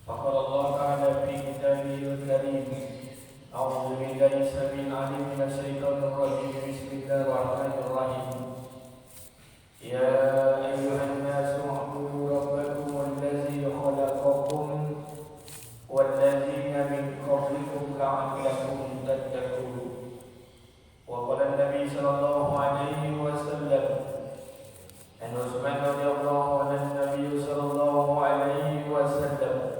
فقال الله تعالى في كتابه الكريم: أعوذ بالله السميع العليم من الشيطان الرجيم. بسم الله الرحمن الرحيم. يا أيها الناس اعبدوا ربكم الذي خلقكم والذين من قبلكم لعلكم تتقون. وقال النبي صلى الله عليه وسلم: عن عثمان رضي الله عنه النبي صلى الله عليه وسلم: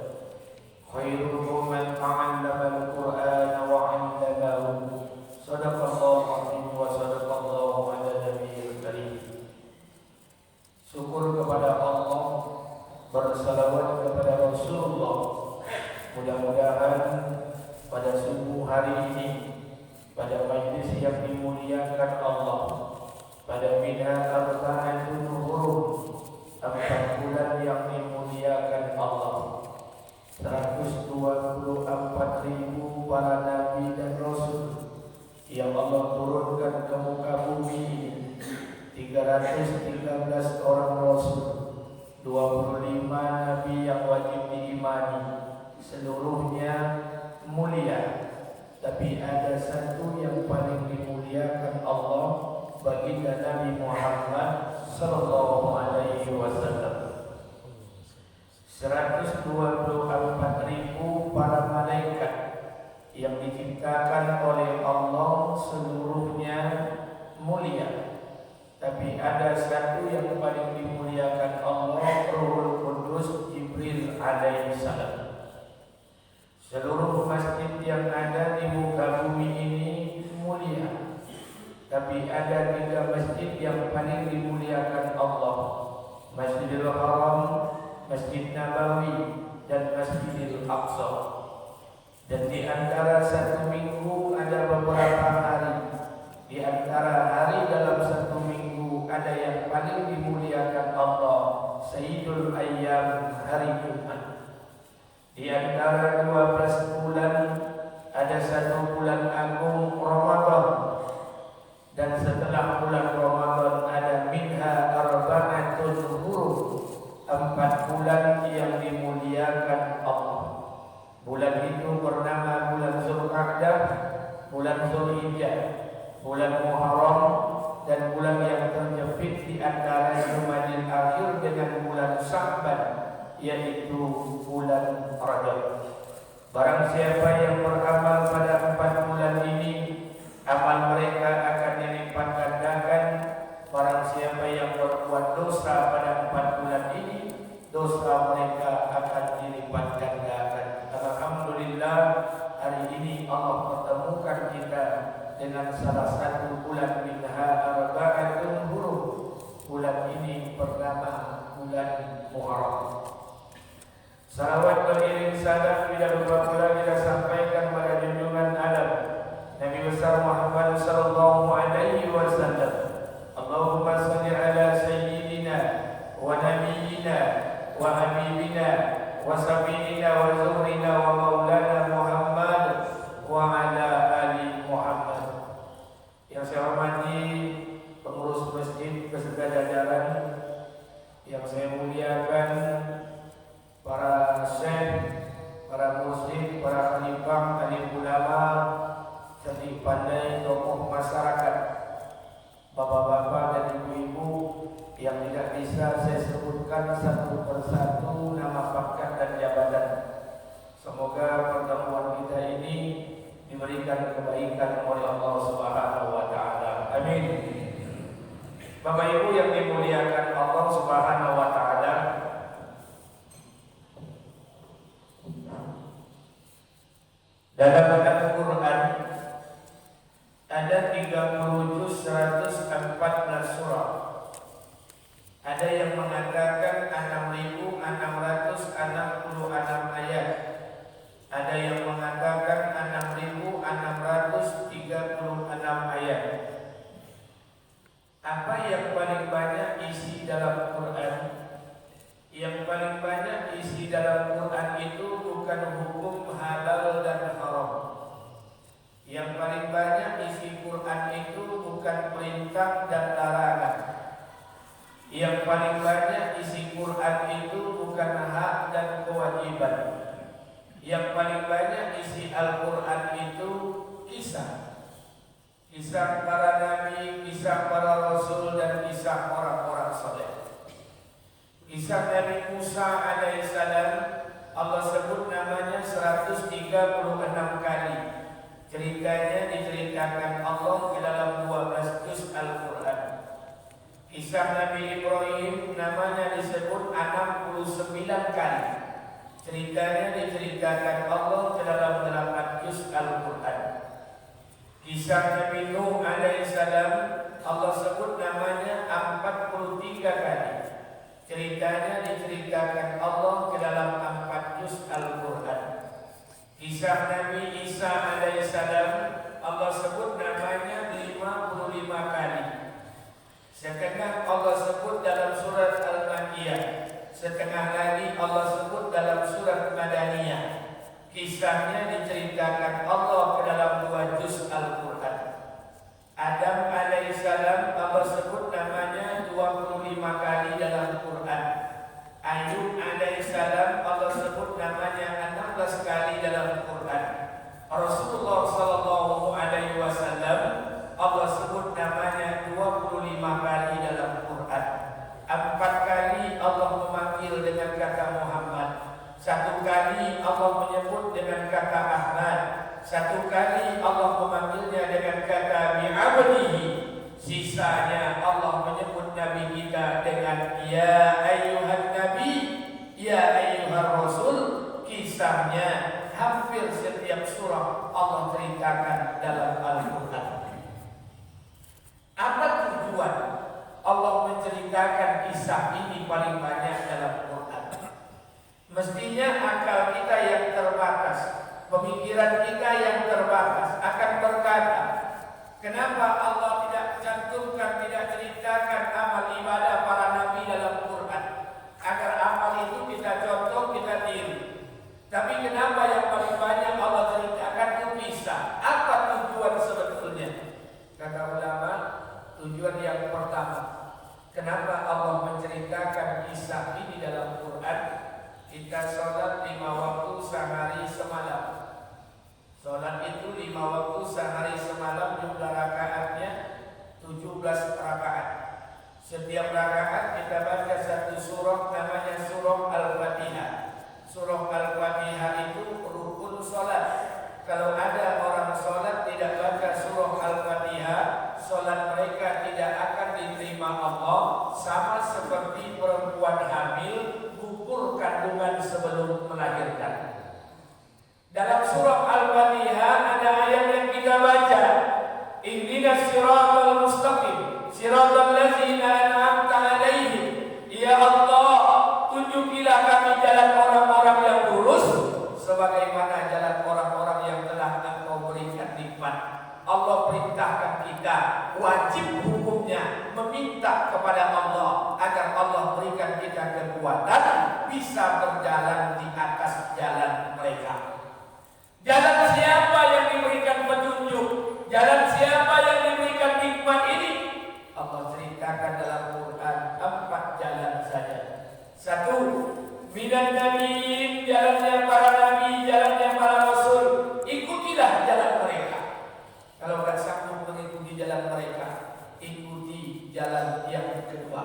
خيركم من تعلم القرآن وعلمه. صدق الله العظيم وصدق الله على نبيه الكريم. Syukur kepada Allah, bersalawat kepada Rasulullah. Mudah-mudahan pada subuh hari ini, pada majlis yang dimuliakan Allah, pada minha arba'atun hurum, 4 bulan yang dimuliakan Allah, 124.000 para nabi dan rasul yang Allah turunkan ke muka bumi ini, 313 orang rasul, 25 nabi yang wajib diimani, seluruhnya mulia. Tapi ada satu yang paling dimuliakan Allah, baginda Nabi Muhammad sallallahu alaihi wasallam. 124.000 para malaikat yang diciptakan oleh Allah seluruhnya mulia. Tapi ada satu yang paling dimuliakan Allah, Ruhul Qudus Jibril alaihi salam. Seluruh masjid yang ada di muka bumi ini mulia. Tapi ada 3 masjid yang paling dimuliakan Allah: Masjidil Haram, Masjid Nabawi, dan Masjidil Aqsa. Dan di antara satu minggu ada beberapa hari. Di antara hari dalam satu minggu ada yang paling dimuliakan Allah, Sayyidul Ayyam, hari Jumat. Di antara 12 bulan ada satu bulan agung Ramadan. Dan setelah bulan Ramadan ada minha arba'atun hurum, 4 bulan yang dimuliakan Allah. Bulan itu bernama bulan Zulqa'dah, bulan Zulhijjah, bulan Muharram, dan bulan yang terjepit di antara Jumadil Akhir dengan bulan Sya'ban, yaitu bulan Rajab. Barang siapa yang beramal pada 4 bulan ini, amal mereka akan dilipat gandakan. Barang siapa yang berbuat dosa pada 4 bulan ini, dosa mereka akan dilipat gandakan. Alhamdulillah, hari ini Allah pertemukan kita dengan salah satu bulan minha arba'atun hurum. Bulan ini bernama bulan Muharram. Salawat beriring salam tidak lupa pula kita sampaikan pada junjungan alam Nabi besar Muhammad sallallahu alaihi wasallam. Allahumma salli ala sayyidina wa nabiyyina wa habibina wa sayyidina wa zuhrina wa maulana Muhammad wa ala ali Muhammad. Yang saya hormati pengurus masjid beserta jajaran, yang saya muliakan para syekh, para muslim, para khalifah, alim ulama, seni pandai, tokoh masyarakat, bapak-bapak dan ibu-ibu yang tidak bisa saya sebutkan satu persatu nama pangkat dan jabatan. Semoga pertemuan kita ini diberikan kebaikan oleh Allah Subhanahu wa taala. Amin. Bapak Ibu yang dimuliakan Allah Subhanahu wa taala, dalam Al-Quran ada 30 juz 114 surah. Ada yang mengatakan 6.666 ayat. Ada yang mengatakan 6.636 ayat. Apa yang paling banyak isi dalam Quran? Yang paling banyak isi dalam Quran itu bukan hukum halal dan haram. Yang paling banyak isi Quran itu bukan perintah dan larangan. Yang paling banyak isi Quran itu bukan hak dan kewajiban. Yang paling banyak isi Al-Quran itu kisah. Kisah para nabi, kisah para rasul, dan kisah orang-orang saleh. Kisah Nabi Musa alaihissalam Allah sebut namanya 136 kali. Ceritanya diceritakan Allah ke dalam 12 juz Al-Quran. Kisah Nabi Ibrahim namanya disebut 69 kali. Ceritanya diceritakan Allah ke dalam 8 juz Al-Quran. Kisah Nabi Nuh alaihissalam Allah sebut namanya 43 kali. Ceritanya diceritakan Allah ke dalam 4 juz Al-Quran. Kisah Nabi Isa alaihissalam Allah sebut namanya 55 kali. Setengah Allah sebut dalam surat Al-Ma'idah, setengah lagi Allah sebut dalam surat Madaniyah. Kisahnya diceritakan Allah ke dalam 2 juz Al-Quran. Adam alaihissalam Allah sebut namanya 25 kali dalam Quran. Ayub alaihissalam Allah sebut namanya 16 kali dalam Quran. Rasulullah sallallahu alaihi wasallam Allah sebut namanya 25 kali dalam Quran. 4 kali Allah memanggil dengan kata Muhammad. 1 kali Allah menyebut dengan kata Ahmad. 1 kali Allah memanggilnya dengan kata bi'abdihi. Sisanya Allah menyebut Nabi kita dengan ya ayyuhan nabi, ya ayyuhan rasul. Kisahnya hampir setiap surah Allah ceritakan dalam Al-Quran. Apa tujuan Allah menceritakan kisah ini paling banyak dalam Quran? Mestinya akal kita yang terbatas, pemikiran kita yang terbatas akan berkata, kenapa Allah tidak cantumkan, tidak ceritakan amal ibadah para nabi dalam Quran, agar amal itu kita contoh, kita tiru. Tapi kenapa yang paling banyak Allah ceritakan itu kisah? Apa tujuan sebetulnya? Kata ulama, tujuan yang pertama, kenapa Allah menceritakan kisah ini dalam Quran? Kita sholat 5 waktu sehari semalam. Sholat itu 5 waktu sehari semalam, jumlah rakaatnya 17 rakaat. Setiap rakaat kita baca 1 surah, namanya surah Al-Fatihah. Surah Al-Fatihah itu rukun sholat. Kalau ada orang sholat tidak baca surah Al-Fatihah, sholat mereka tidak akan diterima Allah. Sama seperti perempuan hamil gugur kandungan sebelum melahirkan. Dalam surah Al-Fatihah ada ayat yang kita baca, ihdinas siratal mustaqim siratal ladzina an'amta 'alaihim. Ya Allah, tunjukilah kami jalan orang-orang yang lurus sebagaimana jalan orang-orang yang telah Engkau berikan nikmat. Allah perintahkan kita, wajib hukumnya meminta kepada Allah agar Allah berikan kita kekuatan bisa berjalan di atas jalan mereka. Jalan siapa yang diberikan petunjuk? Jalan siapa yang diberikan nikmat ini? Allah ceritakan dalam Quran 4 jalan saja. 1, minan nabiin, jalannya para nabi, jalannya para rasul. Ikutilah jalan mereka. Kalau tak sanggup mengikuti jalan mereka, ikuti jalan yang kedua.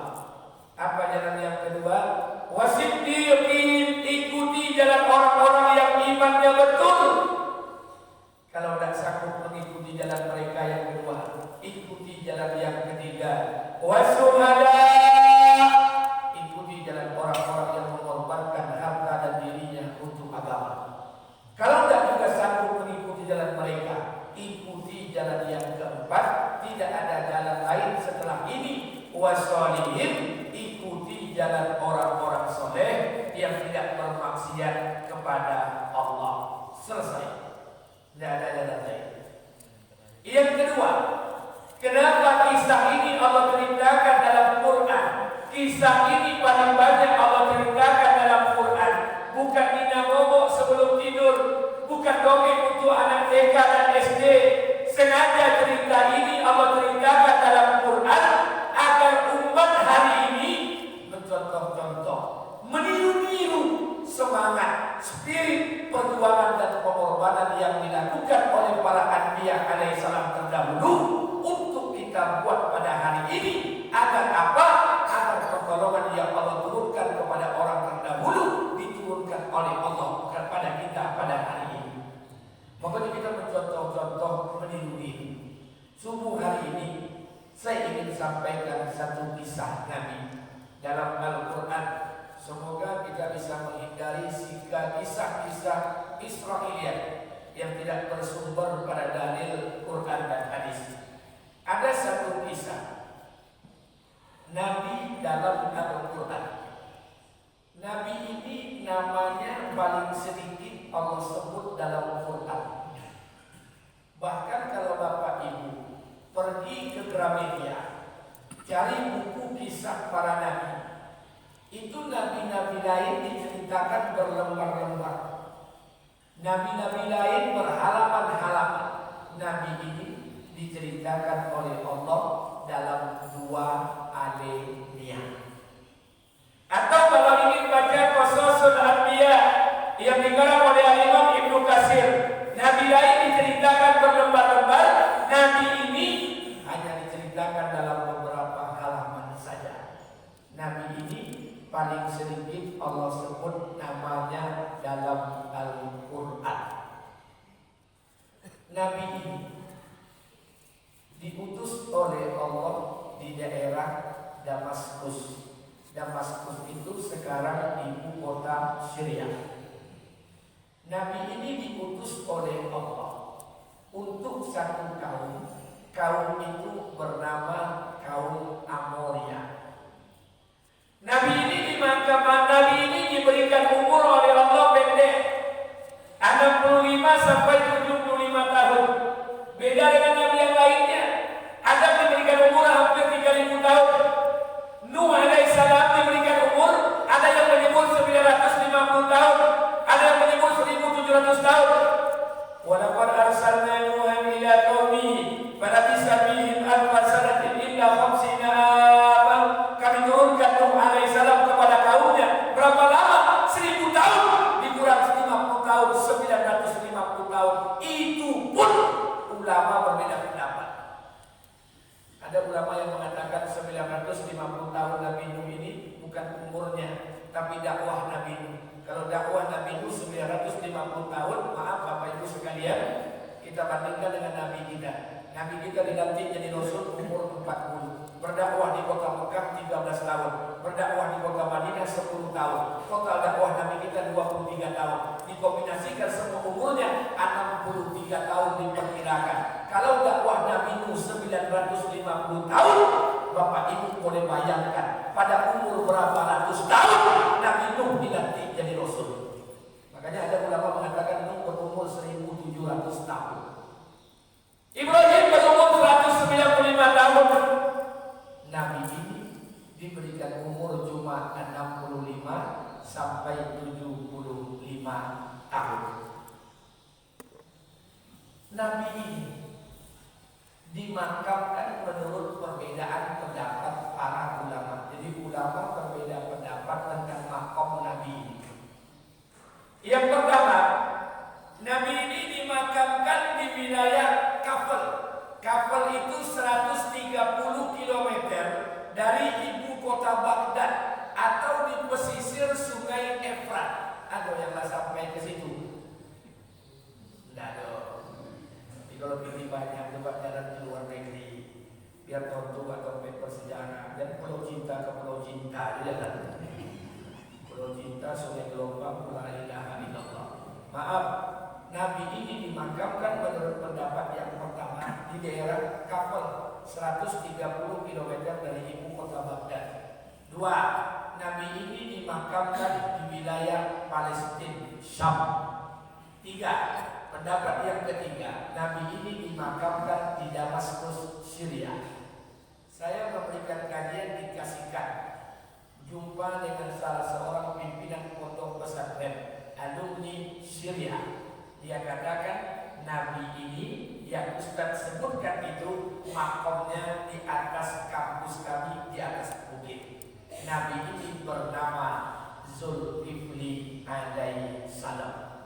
Apa jalan yang kedua? Wasiddiqin, ikuti jalan orang-orang yang imannya betul. Kalau tak sanggup mengikuti jalan mereka yang kedua, ikuti jalan yang ketiga. Wasuhada, ikuti jalan orang-orang yang mengorbankan harta dan dirinya untuk agama. Kalau tak juga sanggup mengikuti jalan mereka, ikuti jalan yang keempat. Tidak ada jalan lain setelah ini. Wasolihin, ikuti jalan orang-orang soleh yang tidak bermaksiat kepada Allah. Selesai. Tidak ada jalan lain. Yang kedua, kenapa kisah ini Allah ceritakan dalam Quran? Kisah ini paling banyak Allah ceritakan dalam Quran. Bukan Nina Bobo sebelum tidur, bukan dongeng untuk anak TK dan SD. Sengaja cerita ini Allah ceritakan dalam Quran agar umat hari ini mencontoh-contoh, meniru-niru semangat, spirit perjuangan dan pengorbanan yang dilakukan oleh para anbiya alaihissalam terdahulu untuk kita buat pada hari ini. Agar apa? Agar pertolongan yang Allah turunkan kepada orang terdahulu diturunkan oleh Allah kepada kita pada hari ini. Makanya kita mencontoh-contoh meniru ini. Subuh hari ini saya ingin sampaikan satu kisah Nabi dalam Al-Quran. Semoga kita bisa menghindari kisah-kisah Israiliyat yang tidak bersumber pada dalil Quran dan hadis. Ada satu kisah Nabi dalam Al-Quran. Nabi ini namanya paling sedikit Allah sebut dalam Quran. Bahkan kalau Bapak Ibu pergi ke Gramedia, cari buku kisah para nabi, itu nabi-nabi lain diceritakan berlembar-lembar. Nabi-nabi lain berhalaman-halaman. Nabi ini diceritakan oleh Allah dalam 2 alinea. Atau kalau ingin baca Qasasul Anbiya yang dikarang oleh Imam Ibnu Katsir, nabi lain diceritakan berlembar-lembar. Nabi ini hanya diceritakan dalam beberapa halaman saja. Nabi ini paling sedikit Allah sebut namanya dalam Al-Quran. Nabi ini diutus oleh Allah di daerah Damaskus. Damaskus itu sekarang ibu kota Syria. Nabi ini diutus oleh Allah untuk satu kaum. Kaum itu bernama kaum Amoria. Nabi ini diberikan umur oleh Allah pendek, 65 sampai 75 tahun. Beda dengan nabi yang lainnya. Adam diberikan umur hampir 3000 tahun. Nuh alaihissalam diberikan umur, ada yang menyebut 950 tahun, ada yang menyebut 1700 tahun. Walaqad arsalna Nuhan ila qaumihi falabisa fihim alfa sanatin illa 50 aman. Kami turunkan Nuh alaihissalam kepada kaumnya. Berapa lama? 1000 tahun dikurang 50 tahun, 950 tahun. Itu pun ulama berbeda pendapat. Ada ulama yang mengatakan 950 tahun Nabi Nuh ini bukan umurnya, tapi dakwah Nabi Nuh. Kalau dakwah Nabi Nuh 950 tahun, maaf Bapak Ibu sekalian, kita bandingkan dengan Nabi kita. Nabi kita dilantik jadi Rasul umur 40. Berdakwah di kota Mekah 13 tahun. Berdakwah di kota Madinah 10 tahun. Total dakwah Nabi kita 23 tahun. Dikombinasikan semua umurnya 63 tahun diperkirakan. Kalau dakwah Nabi Nuh 950 tahun, Bapak Ibu boleh bayangkan pada umur berapa ratus tahun Nabi Nuh dilantik jadi Rasul. Makanya ada ulama mengatakan Nuh berumur 1700 tahun. Ibrahim berumur 195 tahun. Nabi ini diberikan umur cuma 65 sampai 75 tahun. Nabi ini dimakamkan menurut perbedaan pendapat para ulama. Jadi ulama berbeda pendapat tentang makam Nabi ini. Yang pertama, Nabi ini dimakamkan di wilayah Kafel. Kafel itu 130 km dari ibu kota Baghdad atau di pesisir Sungai Efrat. Ada yang nggak sampai ke situ? Tidak ada. Jadi kalau pilih banyak coba jalan di luar negeri, biar tahu atau paper sejarah. Dan Pulau Cinta ke Pulau Cinta, jalan. Pulau Cinta, Sungai Gelombang, la ilaha illallah. Maaf. Nabi ini dimakamkan menurut pendapat yang pertama di daerah Kafel, 130 km dari ibu kota Baghdad. 2. Nabi ini dimakamkan di wilayah Palestina, Syam. 3. Pendapat yang ketiga, Nabi ini dimakamkan di Damaskus, Syria. Saya memberikan kajian dikasihkan jumpa dengan salah seorang pimpinan pondok pesantren alumni Syria. Dia katakan Nabi ini yang Ustaz sebutkan itu makamnya di atas kampus kami di atas bukit. Nabi ini bernama Zulkifli alaihi salam.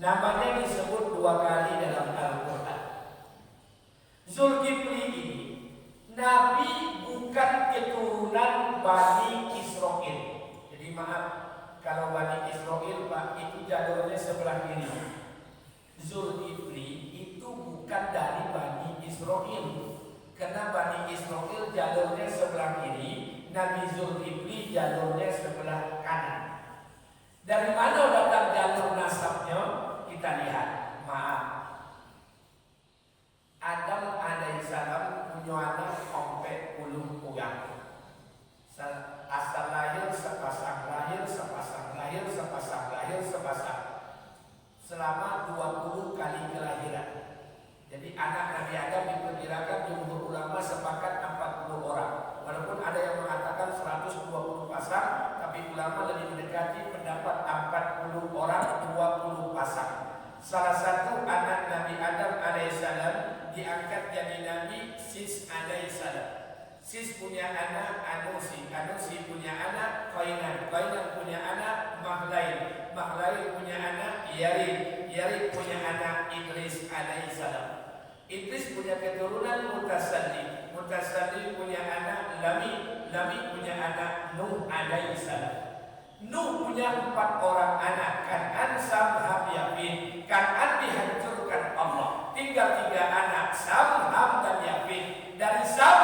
Namanya disebut 2 kali dalam Al-Quran. Zulkifli ini Nabi bukan keturunan Bani Israel. Jadi maaf, kalau Bani Israel Pak itu jalurnya sebelah kiri. Zulkifli itu bukan dari Bani Israel. Karena Bani Israel jalurnya sebelah kiri, Nabi Zulkifli jalurnya sebelah kanan. Dari mana datang jalur nasabnya? Kita lihat. Maaf, Adam alaihissalam punya anak 40 orang. Asal lahir sepasang, lahir sepasang, lahir sepasang, lahir sepasang. Selama 20 kali kelahiran. Jadi anak Nabi Adam diperkirakan jumhur ulama sepakat 40 orang. Walaupun ada yang mengatakan 120 pasang, tapi ulama lebih mendekati pendapat 40 orang 20 pasang. Salah satu anak Nabi Adam alaihissalam diangkat jadi Nabi Sis alaihissalam. Sis punya anak Anusi, Anusi punya anak Qainan, Qainan punya anak Mahlail, Mahlail punya anak Yarid, Yarid punya anak Idris alaihissalam. Idris punya keturunan Mutasalli, Mutasalli punya anak Lami, Lami punya anak Nuh alaihissalam. Nuh punya 4 orang anak, Kan'an, Sam, Ham, Yafin. Kan'an dihancurkan Allah, tinggal 3 anak, Sam, Ham, dan Yafin. Dari Sam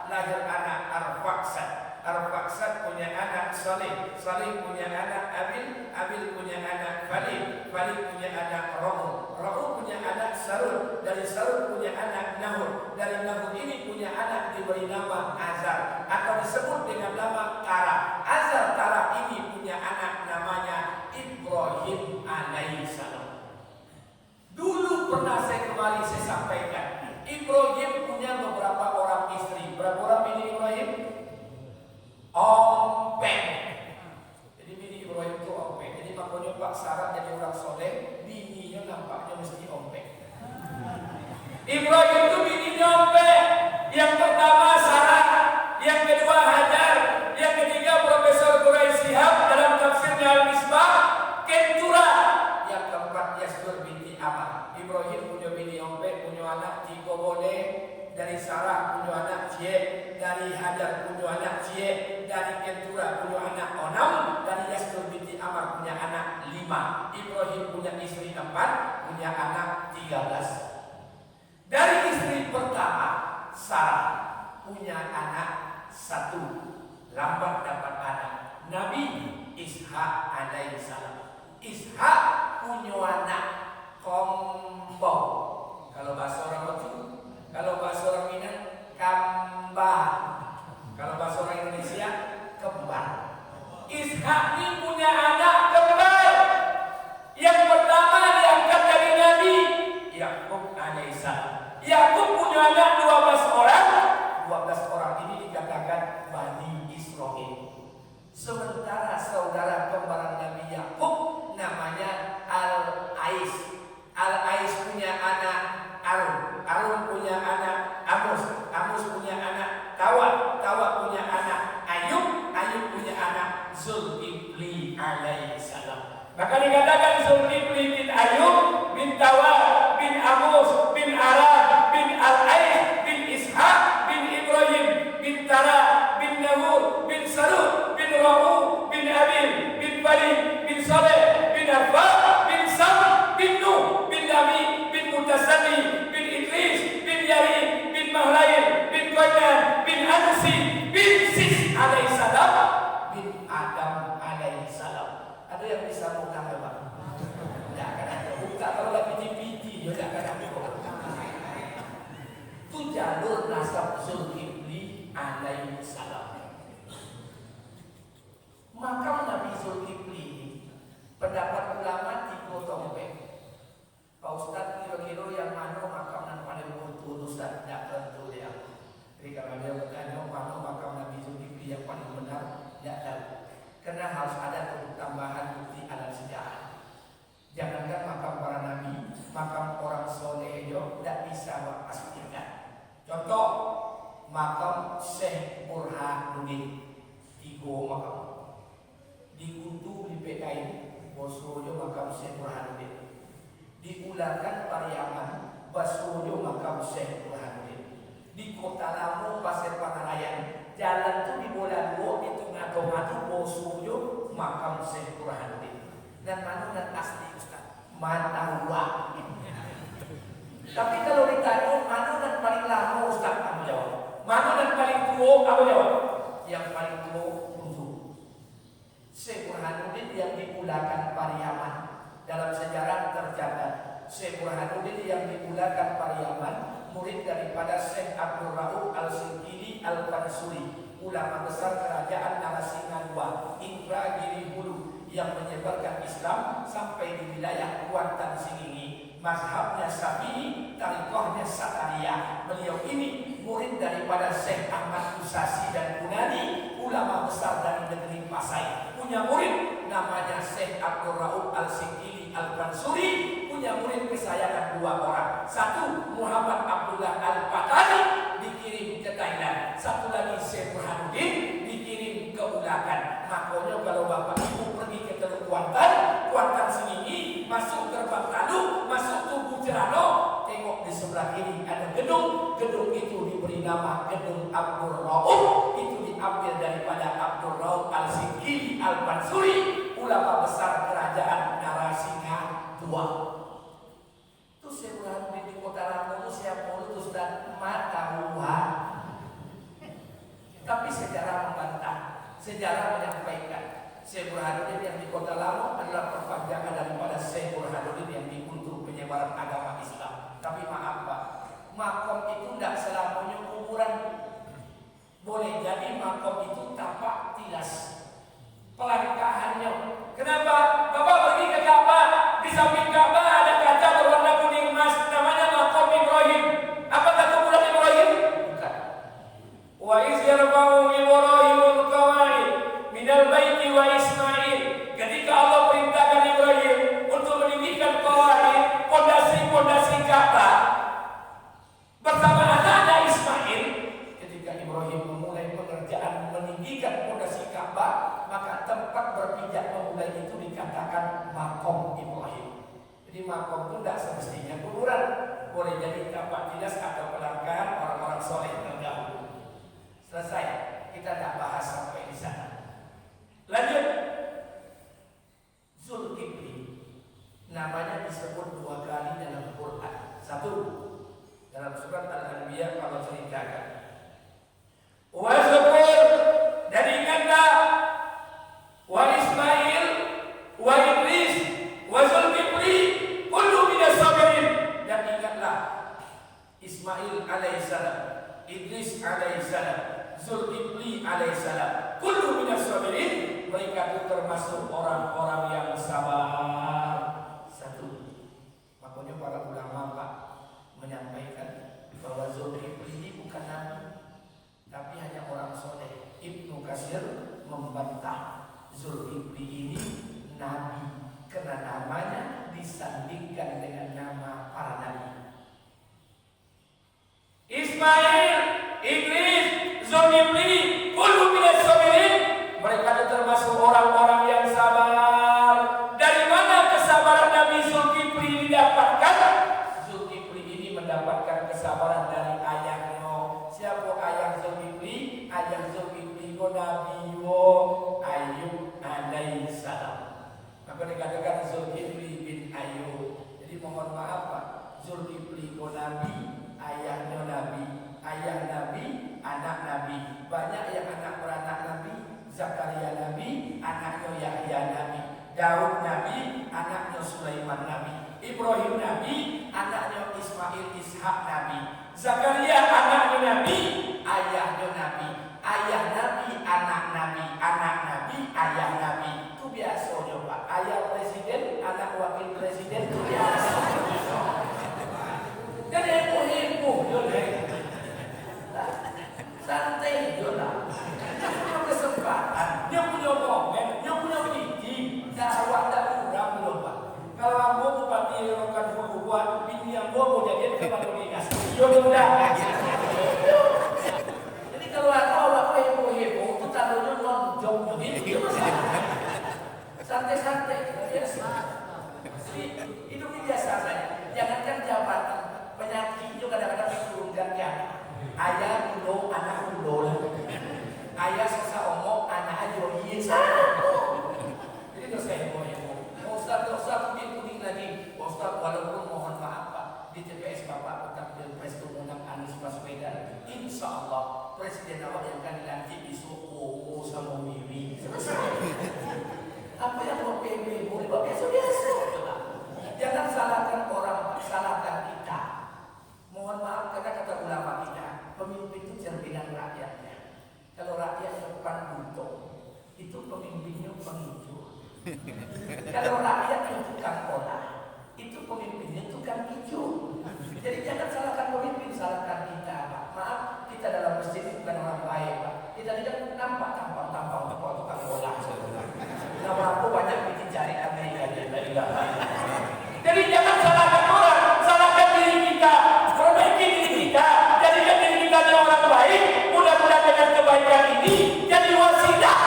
lahir anak Arfaksad. Arfaksad punya anak Salih, Salih punya anak Abil, Abil punya anak Falih, Falih punya anak Ra'u, Ra'u punya anak Sarul, dari Sarul punya anak Nahur, dari Nahur ini punya anak diberi nama Azar atau disebut dengan nama Tara. Azar Tara ini punya anak namanya Ibrahim alaihissalam. Dulu pernah kemarin saya sampaikan, Ibrahim punya beberapa orang istri. Berapa orang bini Ibrahim? Ompeng. Jadi bini Ibrahim itu ompeng. Jadi makanya Pak Sarah jadi orang soleh, bininya nampaknya mesti ompeng. Ibrahim itu bininya ompeng. Yang pertama Sarah, yang kedua Hajar, yang ketiga Profesor Quraisy Shihab dalam tafsirnya Al-Misbah, Kentura, yang keempat Yasdur binti Amar. Ibrahim punya bini ompeng, punya anak 3 boleh. Dari Sarah punya anak Cie, dari Hajar punya anak Cie, dari Kentura punya anak 6, dari Yasdur binti Amar punya anak 5. Ibrahim punya istri 4, punya anak 13. Dari istri pertama Sarah punya anak 1, lambat dapat anak, Nabi Ishak alaihissalam. Ishak punya anak Kombong. Kalau bahasa orang Melayu, kalau bahasa orang Minang, kambah. Kalau bahasa orang Indonesia, kembar. Ishak ini punya anak kembar. Yang pertama diangkat dari Nabi Yakub alaihissalam. Yakub punya anak 12 orang. 12 orang ini dikatakan Bani Israel. Sementara saudara kembaran Nabi Yakub namanya Al-Ais. Al-Ais punya anak Arun, Arun punya anak Amos, Amos punya anak Tawa, Tawa punya anak Ayub, Ayub punya anak Zulkifli alaihissalam. Maka dikatakan Zulkifli bin Ayub, bin Tawa, bin Amos, bin Arad, bin Al-Ais, bin Ishaq, bin Ibrahim, bin Tara, bin Nahur, bin Sarud, bin Ra'u, bin Abil, bin Bali, bin Saleh, bin Arfa, bin Sam, bin Nuh, bin Lami, bin Mutasalli, bin Idris, bin Yarid, bin Mahlail, bin Qainan, bin Anusi, bin Sis alaihissalam, bin Adam alaihissalam. Ada yang bisa buka Pak? Tidak akan ada. Buka kalau lagi piti-piti, tidak akan ada. Itu jalur nasab Zulkifli alaihissalam. Makam Nabi Zulkifli, pendapat ulama 3 tombek. Pak Ustadz kira-kira yang mana makam yang paling betul Ustadz? Tidak tentu dia. Jadi kalau dia bertanya mana makam Nabi Zulkifli yang paling benar, tidak tahu. Karena harus ada tambahan bukti alam sejarah. Jangankan makam para nabi, makam orang soleh juga tidak bisa pastikan. Contoh makam Syekh Burhanuddin, 3 makam. Di Kutu di PKI, Bosojo makam Syekh Burhanuddin. diulakan Pariaman Basuyo makam Syekh Burhanuddin di Kota Lamu Pasir Panarayan. Jalan tuh di bola dua di tengah-tengah tuh Basuyo makam Syekh Burhanuddin. Dan manunan asli Ustaz, Manawa. Tapi kalau ditanya manunan paling lama Ustaz, kamu jawab. Manunan paling tua, kamu jawab. Yang paling tua untuk Syekh Burhanuddin yang diulakan Pariaman. Dalam sejarah tercatat Syekh Burhanuddin yang diulakan Pariaman murid daripada Syekh Abdul Rauf Al-Singkili Al-Fansuri, ulama besar kerajaan Narasinganwa, Indragiri Hulu, yang menyebarkan Islam sampai di wilayah Kuantan Singingi. Mazhabnya Syafi'i, tariqahnya Sakariyah. Beliau ini murid daripada Syekh Ahmad Usasi dan Bunani, ulama besar dari negeri Pasai. Punya murid namanya Syekh Abdul Rauf Al-Singkili Al-Fansuri, punya murid kesayangan dua orang. Satu Muhammad Abdullah Al-Fatani dikirim ke Thailand. Satu lagi Syekh Burhanuddin dikirim ke Ulakan. Makanya kalau bapak ibu pergi ke Teluk Kuantan, Kuantan Singingi, masuk gerbang Taluk, masuk Tugu Cerano, tengok di sebelah kiri ada gedung. Gedung itu diberi nama Gedung Abdul Rauf. Itu diambil daripada Abdul Rauf Al-Singkili Al-Fansuri, ulama besar kerajaan Narasinganwa. Itu Syekh Burhanuddin di Kota Lamu itu siapa mulut dan mata buah. Tapi sejarah membantah, sejarah menyampaikan Syekh Burhanuddin yang di Kota Lamu adalah perpanjangan daripada Syekh Burhanuddin yang di untuk penyebaran agama Islam. Tapi maaf Pak, makom itu tidak selamanya kuburan. Boleh jadi makom itu tapak tilas, pelangkahannya. Kenapa? Bapak pergi ke Ka'bah, di samping Ka'bah ada kaca berwarna kuning emas, namanya makom Ibrahim. Apakah kuburan Ibrahim? Bukan. Wa iz yarfa'u Ibrahimul qawa'id minal baiti wa Ismail. Ketika Allah perintahkan Ibrahim untuk meninggikan qawa'id, pondasi-pondasi Ka'bah bersama anak-anak Ismail. Ketika Ibrahim memulai pengerjaan meninggikan pondasi Ka'bah, maka tempat berpijak memulai itu dikatakan makom Ibrahim. Jadi makom itu tidak semestinya kuburan, boleh jadi tapak tilas atau pelanggan orang-orang soleh terdahulu. Selesai, kita tidak bahas sampai di sana. Lanjut, Zulkifli namanya disebut dua kali dalam Quran. Satu dalam surat Al-Anbiya Allah ceritakan, Wazkur, dan ingatlah wa Ismail wa Idris wa Zulkifli kullu minas sabirin. Dan ingatlah Ismail alaihissalam, Idris alaihissalam, Zulkifli alaihissalam, kullu minas sabirin, mereka itu termasuk orang-orang yang sabar. Satu, makanya para ulama Pak menyampaikan bahwa Zulkifli ini bukan nabi, tapi hanya orang soleh. Ibnu Katsir membantah Zulkifli ini nabi karena namanya disandingkan dengan nama para nabi. Ismail, Idris, Zulkifli, kullu minas sabirin, mereka itu termasuk orang-orang yang sabar. Dari mana kesabaran Nabi Zulkifli didapatkan? Zulkifli ini mendapatkan kesabaran dari ayahnya. Siapa ayah Zulkifli? Ayah Zulkifli itu Nabi Ayub alaihissalam. Maka dikatakan Zulkifli bin Ayub. Jadi mohon maaf Pak, Zulkifli itu Nabi, ayahnya Nabi, ayah Nabi, anak Nabi. Banyak yang anak beranak Nabi. Zakaria Nabi, anaknya Yahya Nabi. Daud Nabi, anaknya Sulaiman Nabi. Ibrahim Nabi, anaknya Ismail Ishak Nabi. Zakaria anaknya Nabi, ayahnya Nabi. Ayah Nabi, anak Nabi, anak Nabi, ayah Nabi. Itu biasanya Pak. Ayah presiden, anak wakil presiden itu biasa. Jadi heboh, santai jodoh. Punya kesempatan, dia punya momen, dia punya biji, dakwah dan kurang belum Pak. Kalau ambo bupati Rokan Hulu buat bini yang mau jadi kepada dinas, jodoh dah. bikin satu. Jadi kalau saya mau Ustaz kuning lagi. Ustaz walaupun mohon maaf Pak, di TPS Bapak tetap Pilpres mengundang Anies Baswedan. Insya Allah Presiden awak yang akan dilantik disuruh sama Wiwi. Apa yang mau PB boleh biasa-biasa. Jangan salahkan orang, salahkan kita. Mohon maaf karena kata ulama kita, pemimpin itu cerminan rakyatnya. Kalau rakyatnya bukan butuh, itu pemimpinnya penghijau. Kalau rakyatnya tukang olah, itu pemimpinnya tukang hijau. Jadi jangan salahkan pemimpin, salahkan kita, Pak. Maaf, kita dalam masjid bukan orang baik, Pak. Kita tidak nampak tampang tukang olah. Nama aku banyak bikin jari Amerika dari Jadi jangan salahkan orang, salahkan diri kita, perbaiki diri kita, jadikan diri kita orang baik. Mudah-mudahan dengan kebaikan ini jadi wasilah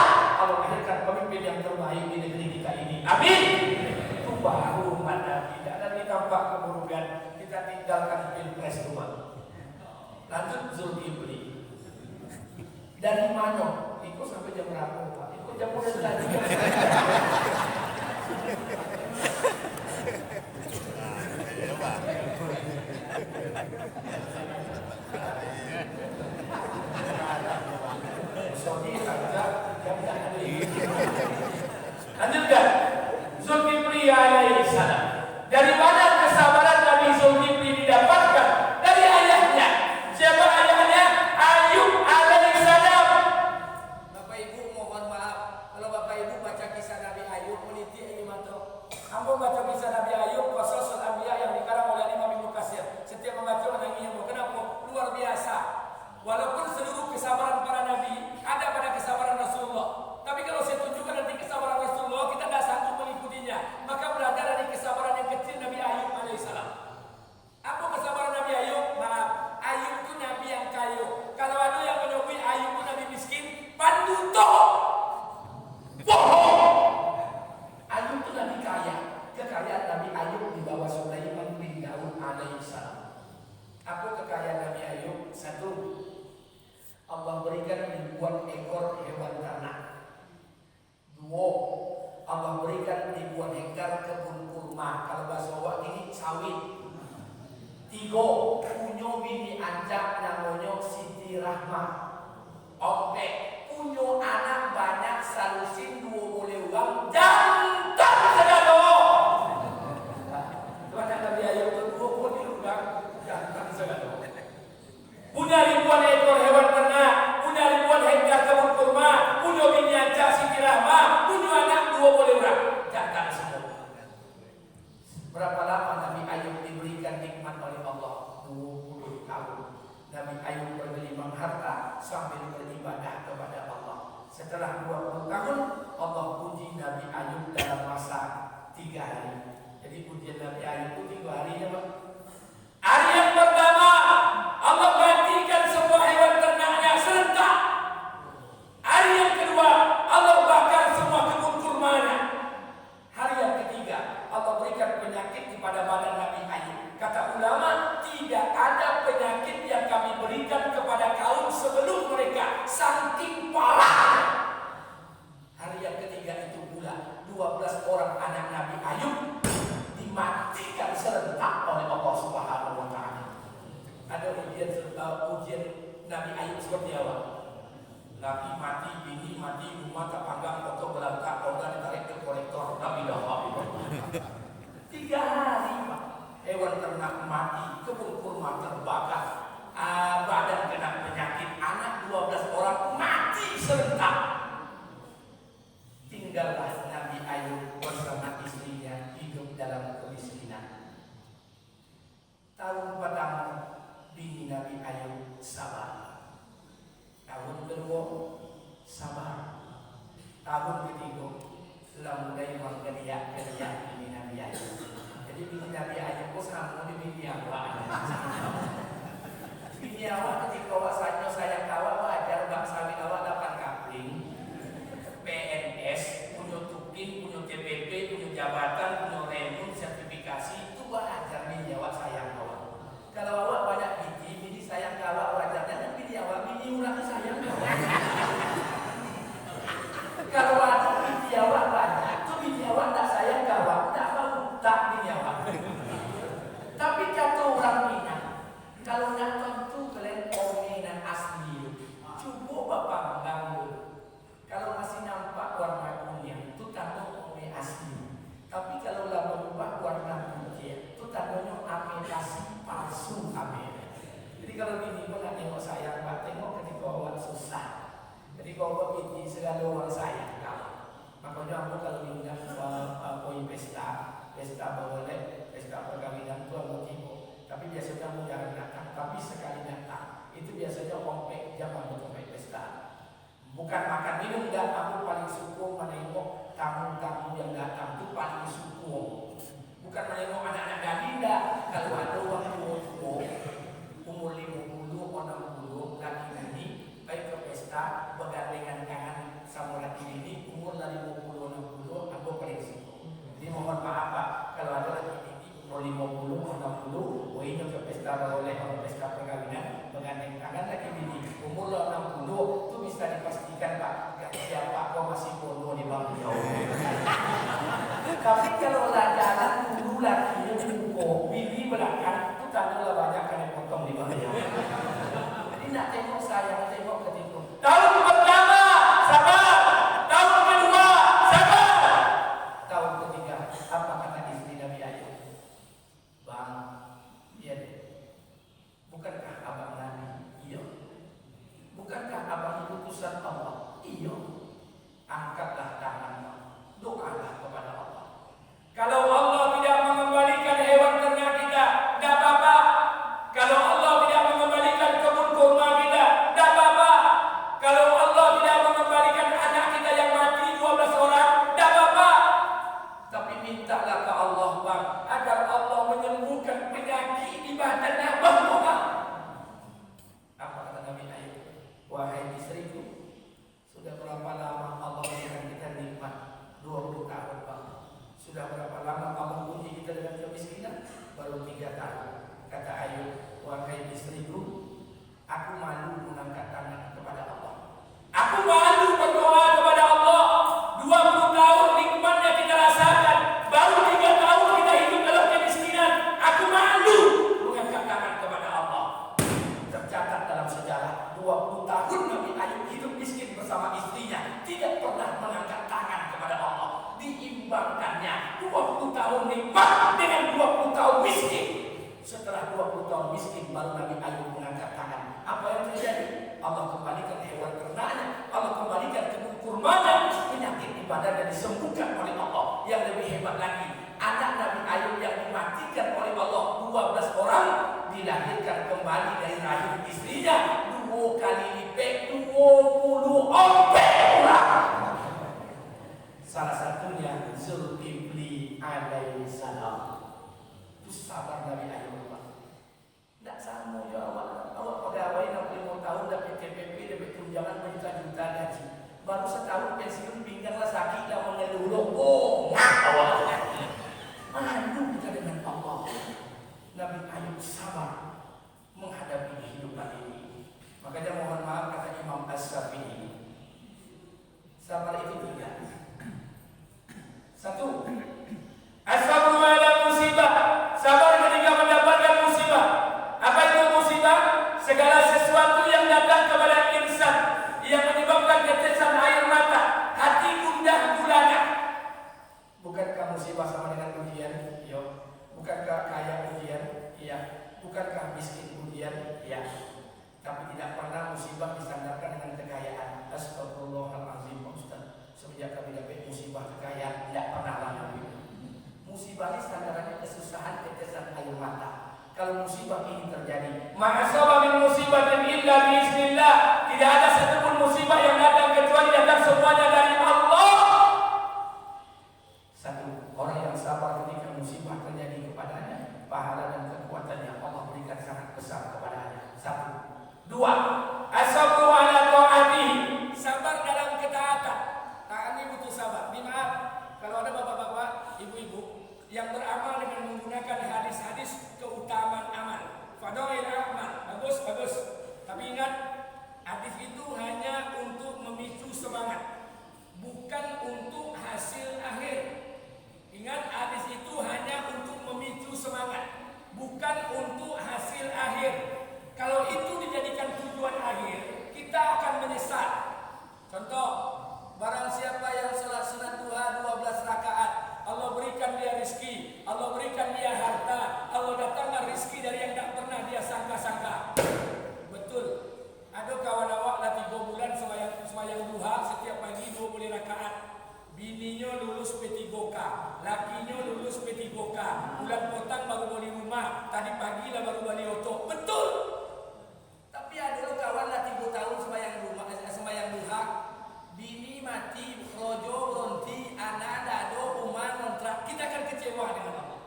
Allah melahirkan pemimpin yang terbaik di negeri kita ini. Amin. Itu baru mana tidak dan ditambah keburukan kita tinggalkan Pilpres rumah. Lanjut Zulkifli. Dari mana? Ikut sampai jam berapa Pak? Ikut jam berapa tadi? Lanjutkan. Zulkifli alaihi salam. Dari mana kesabaran Nabi Zulkifli didapatkan? Dari ayahnya. Siapa ayahnya? Ayub alaihi salam. Bapak Ibu mohon maaf kalau Bapak Ibu baca kisah Nabi Ayub meniti ini mantu. Ampun baca kisah Nabi Ayub Qasasul Anbiya yang dikarang oleh Imam Ibnu Katsir. Setiap membaca menanginya kenapa? Luar biasa. Walaupun seluruh kesabaran para nabi ada pada kesabaran Rasulullah. Tapi kalau saya tunjukkan nanti kesabaran Rasulullah, kita tidak sanggup mengikutinya. Maka belajar dari kesabaran yang kecil Nabi Ayub alaihissalam. Apa kesabaran Nabi Ayub? Maaf, Ayub itu nabi yang kaya. Kalau ada yang menyebut Ayub itu nabi miskin, panduto. Bohong. Ayub itu nabi kaya. Kekayaan Nabi Ayub di bawah Sulaiman bin Daud alaihissalam. Apa kekayaan Nabi Ayub? Satu, Allah berikan ribuan ekor hewan ternak. Dua, Allah berikan ribuan hektar kebun kurma. Kalau bahasa Jawa ini sawit. Tiga, punya bini ancak namanya Siti Rahmah. Empat, punya anak banyak salusin 2 boleh uang jantan segala. Anak Nabi Ayub itu 2 boleh uang jantan segala. Punya ribuan ekor hewan ternak, punya ribuan hektar kebun kurma, punya bini ancak Siti Rahmah, punya anak 2 boleh uang jantan semua. Berapa lama Nabi Ayub diberikan nikmat oleh Allah? 20 tahun. Nabi Ayub bergelimang harta sambil beribadah kepada Allah. Setelah 20 tahun, Allah uji Nabi Ayub dalam masa 3 hari. Jadi ujian Nabi Ayub itu 3 hari ya Pak. Hari yang pertama, Allah matikan semua hewan ternaknya serentak. Hari yang kedua, Allah bakar semua kebun kurmanya. Hari yang ketiga, Allah berikan penyakit kepada badan Nabi Ayub. Kata ulama, tidak ada penyakit yang kami berikan kepada kaum sebelum mereka, saking parah. Hari yang ketiga itu pula 12 orang anak Nabi Ayub dimatikan serentak oleh Allah Subhanahu wa taala. Ada ujian Nabi Ayub seperti apa? Laki mati, bini mati, rumah terpanggang, foto berantak, organ ditarik ke kolektor. Nabi dah 3 hari Pak. Hewan ternak mati, kebun kurma terbakar, badan kena penyakit, anak 12 orang mati serentak. Tinggallah Nabi Ayub bersama istrinya hidup dalam kemiskinan. Tahun pertama bini Nabi Ayub sabar. Tahun kedua sabar. Tahun ketiga telah mulai menggeriak bini Nabi Ayub. Jadi bini Nabi Ayub pun sama dengan bini yang lain. kamu jangan datang, tapi sekali datang. Itu biasanya kompek, jangan berkompek pesta. Bukan makan minum, dan aku paling suka menengok tamu-tamu yang datang itu paling suka. Bukan menengok anak-anak gadis dah. Kalau ada orang tua umur 50, 60 laki ini baik ke pesta bergandengan tangan sama laki ini umur 50, 60 aku paling suka. Jadi mohon maaf Pak, kalau ada laki ini umur 50, 60 boleh ke pesta oleh pesta perkawinan bergandeng tangan laki ini umur 60 itu bisa dipastikan Pak, gak siapa kok masih bodoh di bawah. Tapi kalau lah jalan dulu lagi buko, bini belakang itu tanda banyak kan yang potong di bawah. Jadi nak tengok saya, tengok ketika tahun pertama sabar, tahun kedua sabar, tahun ketiga apa kata istri Nabi Ayub? Bang, iya deh. Bukankah abang Nabi? Iya. Bukankah abang utusan Allah? Iya. Angkatlah tanganmu, doalah kepada Allah. Kalau Allah tidak mengembalikan hewan ternak kita, tidak apa-apa. Kalau Allah tidak mengembalikan kebun kurma kita, tidak apa-apa. Kalau Allah tidak mengembalikan anak kita yang mati 12 orang, tidak apa-apa. Tapi mintalah ke Allah Bang, agar Allah menyembuhkan penyakit di badan abang Bang. Apa kata Nabi Ayub? Wahai istriku, sudah berapa lama Allah berikan kita nikmat? 20 tahun Bang. Sudah berapa lama Allah uji kita dengan kemiskinan? Baru 3 tahun. Kata Ayub, wahai istriku, aku malu mengangkat tangan kepada Allah. Aku malu berdoa kepada Allah. 20 tahun nikmatnya kita rasakan, baru 3 tahun kita hidup dalam kemiskinan. Aku malu mengangkat tangan kepada Allah. Tercatat dalam sejarah 20 tahun Nabi Ayub hidup miskin bersama istrinya, tidak pernah mengangkat tangan kepada Allah. Diimbangkannya 20 tahun nikmat dengan 20 tahun miskin. Setelah 20 tahun miskin baru Nabi Ayub mengangkat tangan. Apa yang terjadi? Allah kembalikan hewan ternaknya, Allah kembalikan kebun kurmanya, penyakit di badannya disembuhkan oleh Allah. Yang lebih hebat lagi, anak Nabi Ayub yang dimatikan oleh Allah 12 orang dilahirkan kembali dari rahim istrinya 2 kali lipat 20 orang. Salah satunya Zulkifli alaihi salam. Itu sabar Nabi Ayub. Tidak sama ya awak. Awak pegawai 65 tahun dapat TPP, dapat tunjangan berjuta-juta gaji. Baru setahun pensiun pingganglah sakit dan mengeluh. Oh, awak. Malu kita dengan Allah. Nabi Ayub sabar menghadapi kehidupan ini. Makanya mohon maaf kata Imam As-Syafi'i. Sabar itu 3. 1. As-sabru ala musibah. Sabar ketika mendapatkan musibah. Apa itu musibah? Segala sesuatu yang datang kepada insan yang menyebabkan tetesan air mata, hati gundah gulana. Bukankah musibah sama dengan ujian? Iya. Bukankah kaya ujian? Iya. Bukankah miskin ujian? Iya. Tapi tidak pernah musibah disandarkan dengan kekayaan. Astagfirullahaladzim Ustaz. Semenjak kami dapat musibah kekayaan, tidak pernah lagi. Musibah ini sandarannya kesusahan tetesan air mata. Kalau musibah ini terjadi, ma'asaba min musibatin illa biiznillah. Tidak ada satupun musibah yang datang kecuali datang semuanya dari Allah. 1. Orang yang sabar ketika musibah terjadi kepadanya, pahala dan kekuatannya Allah berikan sangat besar kepadanya. 1. 2. As-sabru ala ta'atihi. Sabar dalam ketaatan. Taat ini butuh sabar. Maaf, kalau ada bapak-bapak, ibu-ibu yang beramal dengan menggunakan hadis-hadis keutamaan amal, fadail amal, bagus. Tapi ingat, hadis itu hanya untuk memicu semangat, bukan untuk hasil akhir. Ingat, hadis itu hanya untuk memicu semangat, bukan untuk hasil akhir. Kalau itu dijadikan tujuan akhir, kita akan menyesal. Contoh, barang siapa yang salat sunat duha 12 rakaat, Allah berikan dia rezeki, Allah berikan dia harta, Allah datangkan rezeki dari yang tak pernah dia sangka-sangka. Betul. Ada kawan awak lah 3 bulan sembahyang duha setiap pagi 20 rakaat. Bininya lulus P3K, lakinya lulus P3K. Bulan potang baru boleh rumah. Tadi pagi lah baru balik otok. Betul. Tapi ada lo kawan lah 3 tahun sembahyang duha. Bini mati, rojo, ronti, anak, dado, rumah, kontrak. Kita akan kecewa dengan Allah.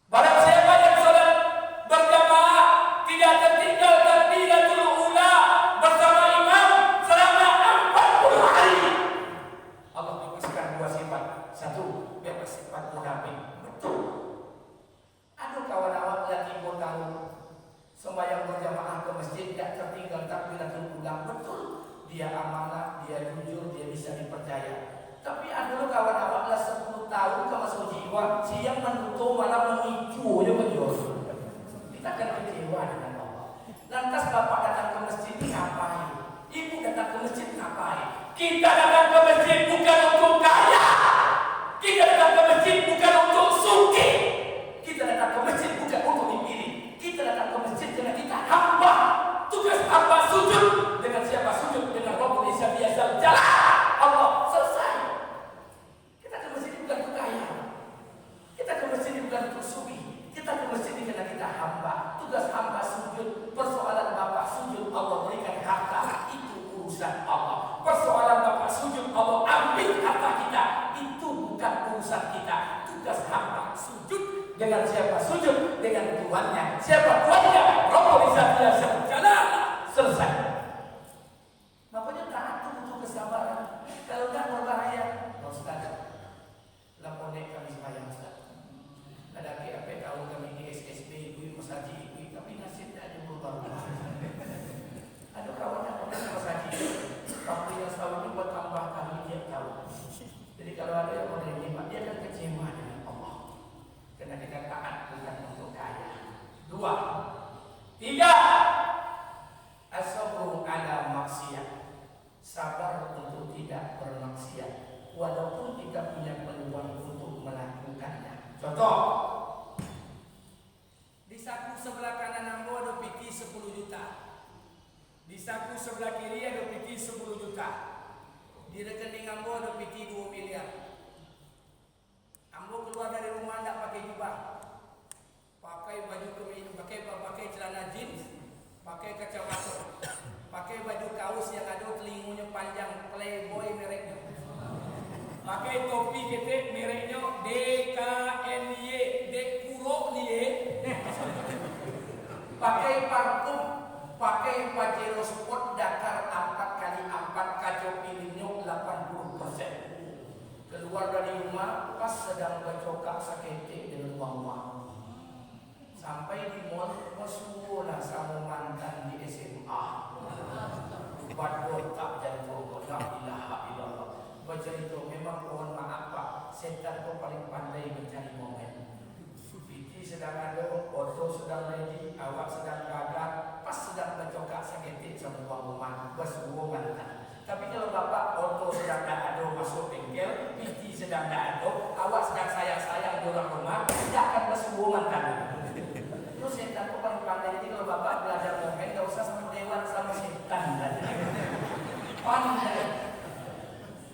Barang siapa yang salat berjamaah tidak tertinggal takbiratul ula bersama imam selama 40 hari. Allah bebaskan 2 sifat. 1, bebas sifat munafik. Betul. Aduh kawan awak lagi mau tahu sembahyang berjamaah ke masjid tidak tertinggal takbiratul ula. Betul. Dia amanah, dia jujur, dia bisa dipercaya. Tapi ada lo kawan awak lah 10 tahun ke masuk jiwa, siang menutup malah memicu je menjual. Kita akan kecewa dengan Allah. Lantas bapak datang ke masjid ngapain? Ibu datang ke masjid ngapain? Kita datang ke masjid bukan untuk kaya. Kita datang ke masjid bukan untuk suki. Kita datang ke masjid bukan untuk dipilih. Kita datang ke masjid karena kita hamba. Tugas hamba sujud. Dengan siapa sujud? Dengan Rabbul Izzati Jalla Jalaluhu. Allah, selesai. Kita ke masjid bukan untuk kaya. Kita ke masjid bukan untuk suki. Kita ke masjid karena kita hamba. Tugas hamba sujud. Persoalan bapak sujud, Allah berikan harta. Itu urusan Allah. Persoalan bapak sujud, Allah ambil harta kita. Itu bukan urusan kita. Tugas hamba sujud. Dengan siapa sujud? Dengan Tuhannya. Siapa Tuhannya? Rabbul Izzati Jalla Jalaluhu. Selesai. Makanya taat itu butuh kesabaran. Kalau enggak berbahaya. Ustaz, laponek kami sembahyang Ustaz. Ada apa tahun kami di SSB, ibu Mas Haji, ibu tapi nasibnya aja berubah. Ada kawan yang pernah Mas Haji, waktu yang setahun ini buat tambah kami tiap tahun. Jadi kalau ada yang mau nyimak, dia akan kecewa dengan Allah. Karena kita taat bukan untuk kaya. 2, 3. As-sabru ala maksiat. Sabar untuk tidak bermaksiat walaupun kita punya peluang untuk melakukannya. Contoh, Di saku sebelah kanan ambo ada piti 10 juta. Di saku sebelah kiri ada piti 10 juta. Di rekening ambo ada piti 2 miliar. Ambo keluar dari rumah tidak pakai jubah. Pakai baju kemeja, pakai celana jeans, pakai kacamata, pakai baju kaos yang ada telingunya panjang, Playboy mereknya. Pakai topi ketek mereknya DKNY, Dekuro Nye. Pakai parfum, pakai Pajero Sport Dakar 4x4 kaca pilihnya 80%. Keluar dari rumah pas sedang bercokak sakete dengan uang-uang. Sampai di mall masuk lah sama mantan di SMA. Bador tak jadi pokok, la ilaha illallah. Baca itu memang mohon maaf Pak, setan itu paling pandai mencari momen. Piti sedang ada, foto sedang ready, awak sedang gagal, pas sedang bercokak seketik sama uang-uang, bersuruh mantan. Tapi kalau bapak foto sedang tak ada masuk bengkel, piti sedang tak ada, awak sedang sayang-sayang di orang rumah, tidak akan bersuruh mantan. Itu setan itu paling pandai. Jadi kalau bapak belajar momen, tidak usah sama dewan sama setan. Pandai.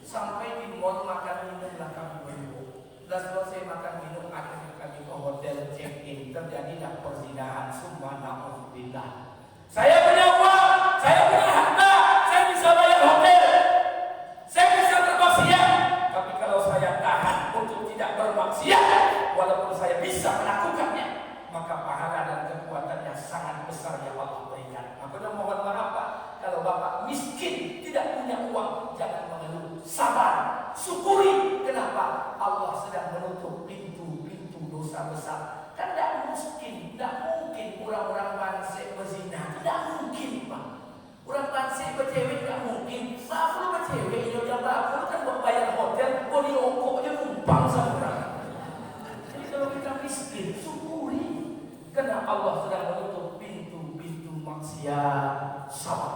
Sampai di mall makan minum lah kami berdua. Dan selesai makan minum akhirnya kami ke hotel check-in. Terjadilah perzinahan. Semua na'udzubillah. Saya punya uang, saya punya harta, saya bisa bayar hotel, saya bisa bermaksiat. Tapi kalau saya tahan untuk tidak bermaksiat, walaupun saya bisa melakukannya, maka pahala dan kekuatannya sangat besar yang Allah berikan. Maka mohon maaf Pak, kalau Bapak miskin, tidak punya uang, jangan mengeluh. Sabar, syukuri. Kenapa? Allah sedang menutup pintu-pintu dosa besar. Kan tidak mungkin, orang-orang bansek berzina. Tidak mungkin Pak. Orang bansek bercewek tidak mungkin. Maaf lu bercewek, dia bapak kan buat bayar hotel, boleh ongkok dia numpang sama orang. Jadi kalau kita miskin, syukuri. Karena Allah sedang menutup pintu-pintu maksiat. Sabar.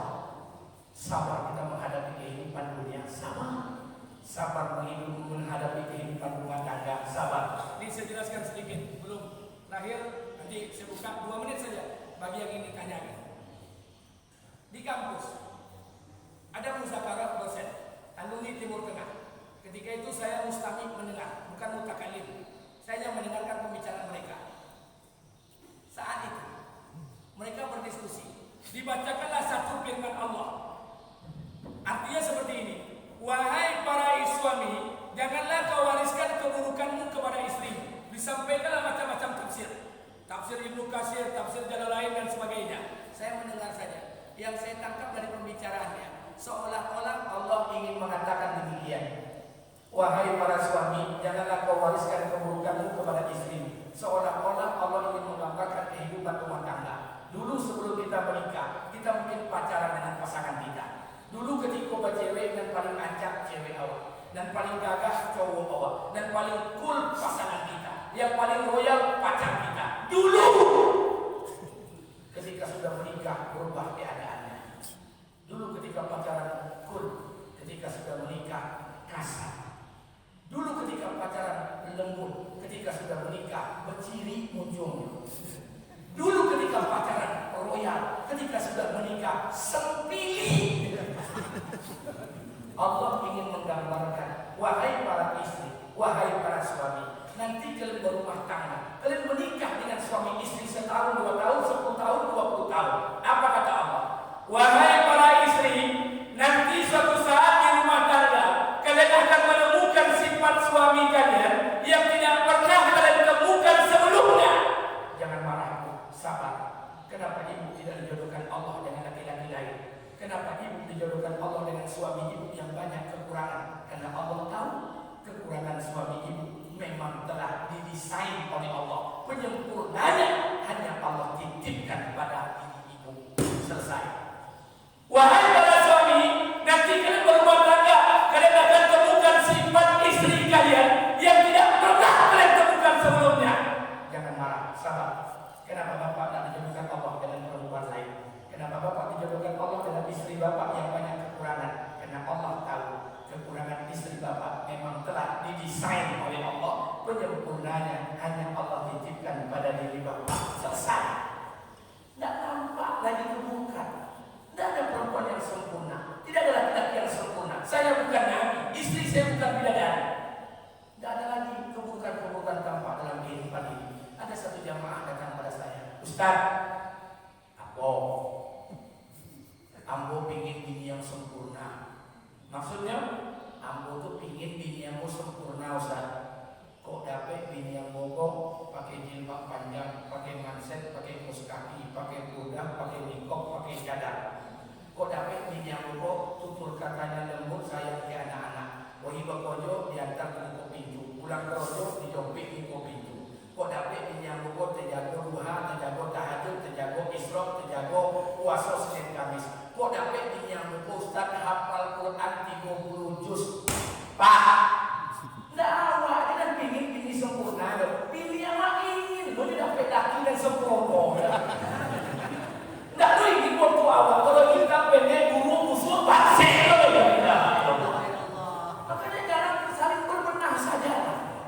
Sabar kita menghadapi kehidupan dunia. Sabar menghadapi kehidupan rumah tangga. Sabar. Ini saya jelaskan sedikit. Belum lahir, nanti saya buka 2 menit saja bagi yang ingin ditanyakan. Di kampus ada muzakarah dosen alumni Timur Tengah. Ketika itu saya mustami mendengar, bukan mutakalim. Saya hanya mendengarkan pembicaraan mereka. Mereka berdiskusi. Dibacakanlah satu firman Allah. Artinya seperti ini. Wahai para suami, janganlah kau wariskan keburukanmu kepada istri. Disampaikanlah macam-macam tafsir. Tafsir Ibnu Katsir, tafsir Jalalain dan sebagainya. Saya mendengar saja. Yang saya tangkap dari pembicaraannya, seolah-olah Allah ingin mengatakan demikian. Wahai para suami, janganlah kau wariskan keburukanmu kepada istri. Seolah-olah Allah ingin menggambarkan kehidupan rumah tangga. Dulu sebelum kita menikah, kita mungkin pacaran dengan pasangan kita. Dulu ketika cewek yang paling acak cewek awak, dan paling gagah cowok awak, dan paling cool pasangan kita, yang paling royal pacar kita. Dulu ketika sudah menikah berubah keadaannya. Dulu ketika pacaran cool, ketika sudah menikah kasar. Dulu ketika pacaran lembut, ketika sudah menikah berciri munculnya. Dulu ketika pacaran royal, ketika sudah menikah sempili. Allah ingin menggambarkan, wahai para istri, wahai para suami, nanti kalian berumah tangga, kalian menikah dengan suami istri setahun, 2 tahun, 10 tahun, 20 tahun. Apa kata Allah? Wahai para istri, nanti suatu saat di rumah tangga kalian akan menemukan sifat suami kalian yang tidak pernah kalian temukan sebelumnya. Jangan marah, sabar. Kenapa ibu tidak dijodohkan Allah dengan laki-laki lain? Kenapa ibu dijodohkan Allah dengan suami ibu yang banyak kekurangan? Karena Allah tahu kekurangan suami ibu memang telah didesain oleh Allah. Penyempurnanya hanya Allah titipkan pada diri ibu. Selesai. Wahai para suami, nanti kalian berumah tangga, kalian akan temukan sifat istri kalian yang tidak pernah kalian temukan sebelumnya. Jangan marah, sabar. Kenapa bapak tak dijodohkan Allah dengan perempuan lain? Kenapa bapak dijodohkan Allah dengan istri bapak yang banyak kekurangan? Karena Allah tahu kekurangan istri bapak memang telah didesain oleh Allah. Penyempurnanya hanya Allah titipkan pada diri bapak. Selesai. Tidak nampak lagi keburukan. Tidak ada perempuan yang sempurna. Tidak ada laki-laki yang sempurna. Saya bukan nabi, istri saya bukan bidadari. Tidak ada lagi keburukan-keburukan tampak dalam kehidupan ini. Ada satu jamaah datang pada saya, Ustaz, Ambo pingin bini yang sempurna. Maksudnya, Ambo tuh pingin bini yang sempurna, Ustaz. Kok dapet bini yang bogok, pakai jilbab panjang, pakai manset, pakai kaos kaki, pakai budak, pakai nikop, pakai cadar. Kok dapet bini yang bogok, tutur katanya lembut, sayang ke anak-anak. Bohiba kojo diantar ke muka pintu, pulang kerojo dijompik muka pintu. Kok dapet bini yang bogok terjago duha, terjago tahajud, terjago isrok, terjago puasa Senin Kamis. Kok dapet bini yang bogok Ustaz hafal Quran 30 juz. Pak, nggak awak dia kan pingin bini sempurna loh. Pilih yang ingin, lo dia dapet laki dan sempurna. Nggak lo ingin waktu awal, kalau kita pengen guru musuh pasir lo ya. Makanya jangan saling berbenah saja.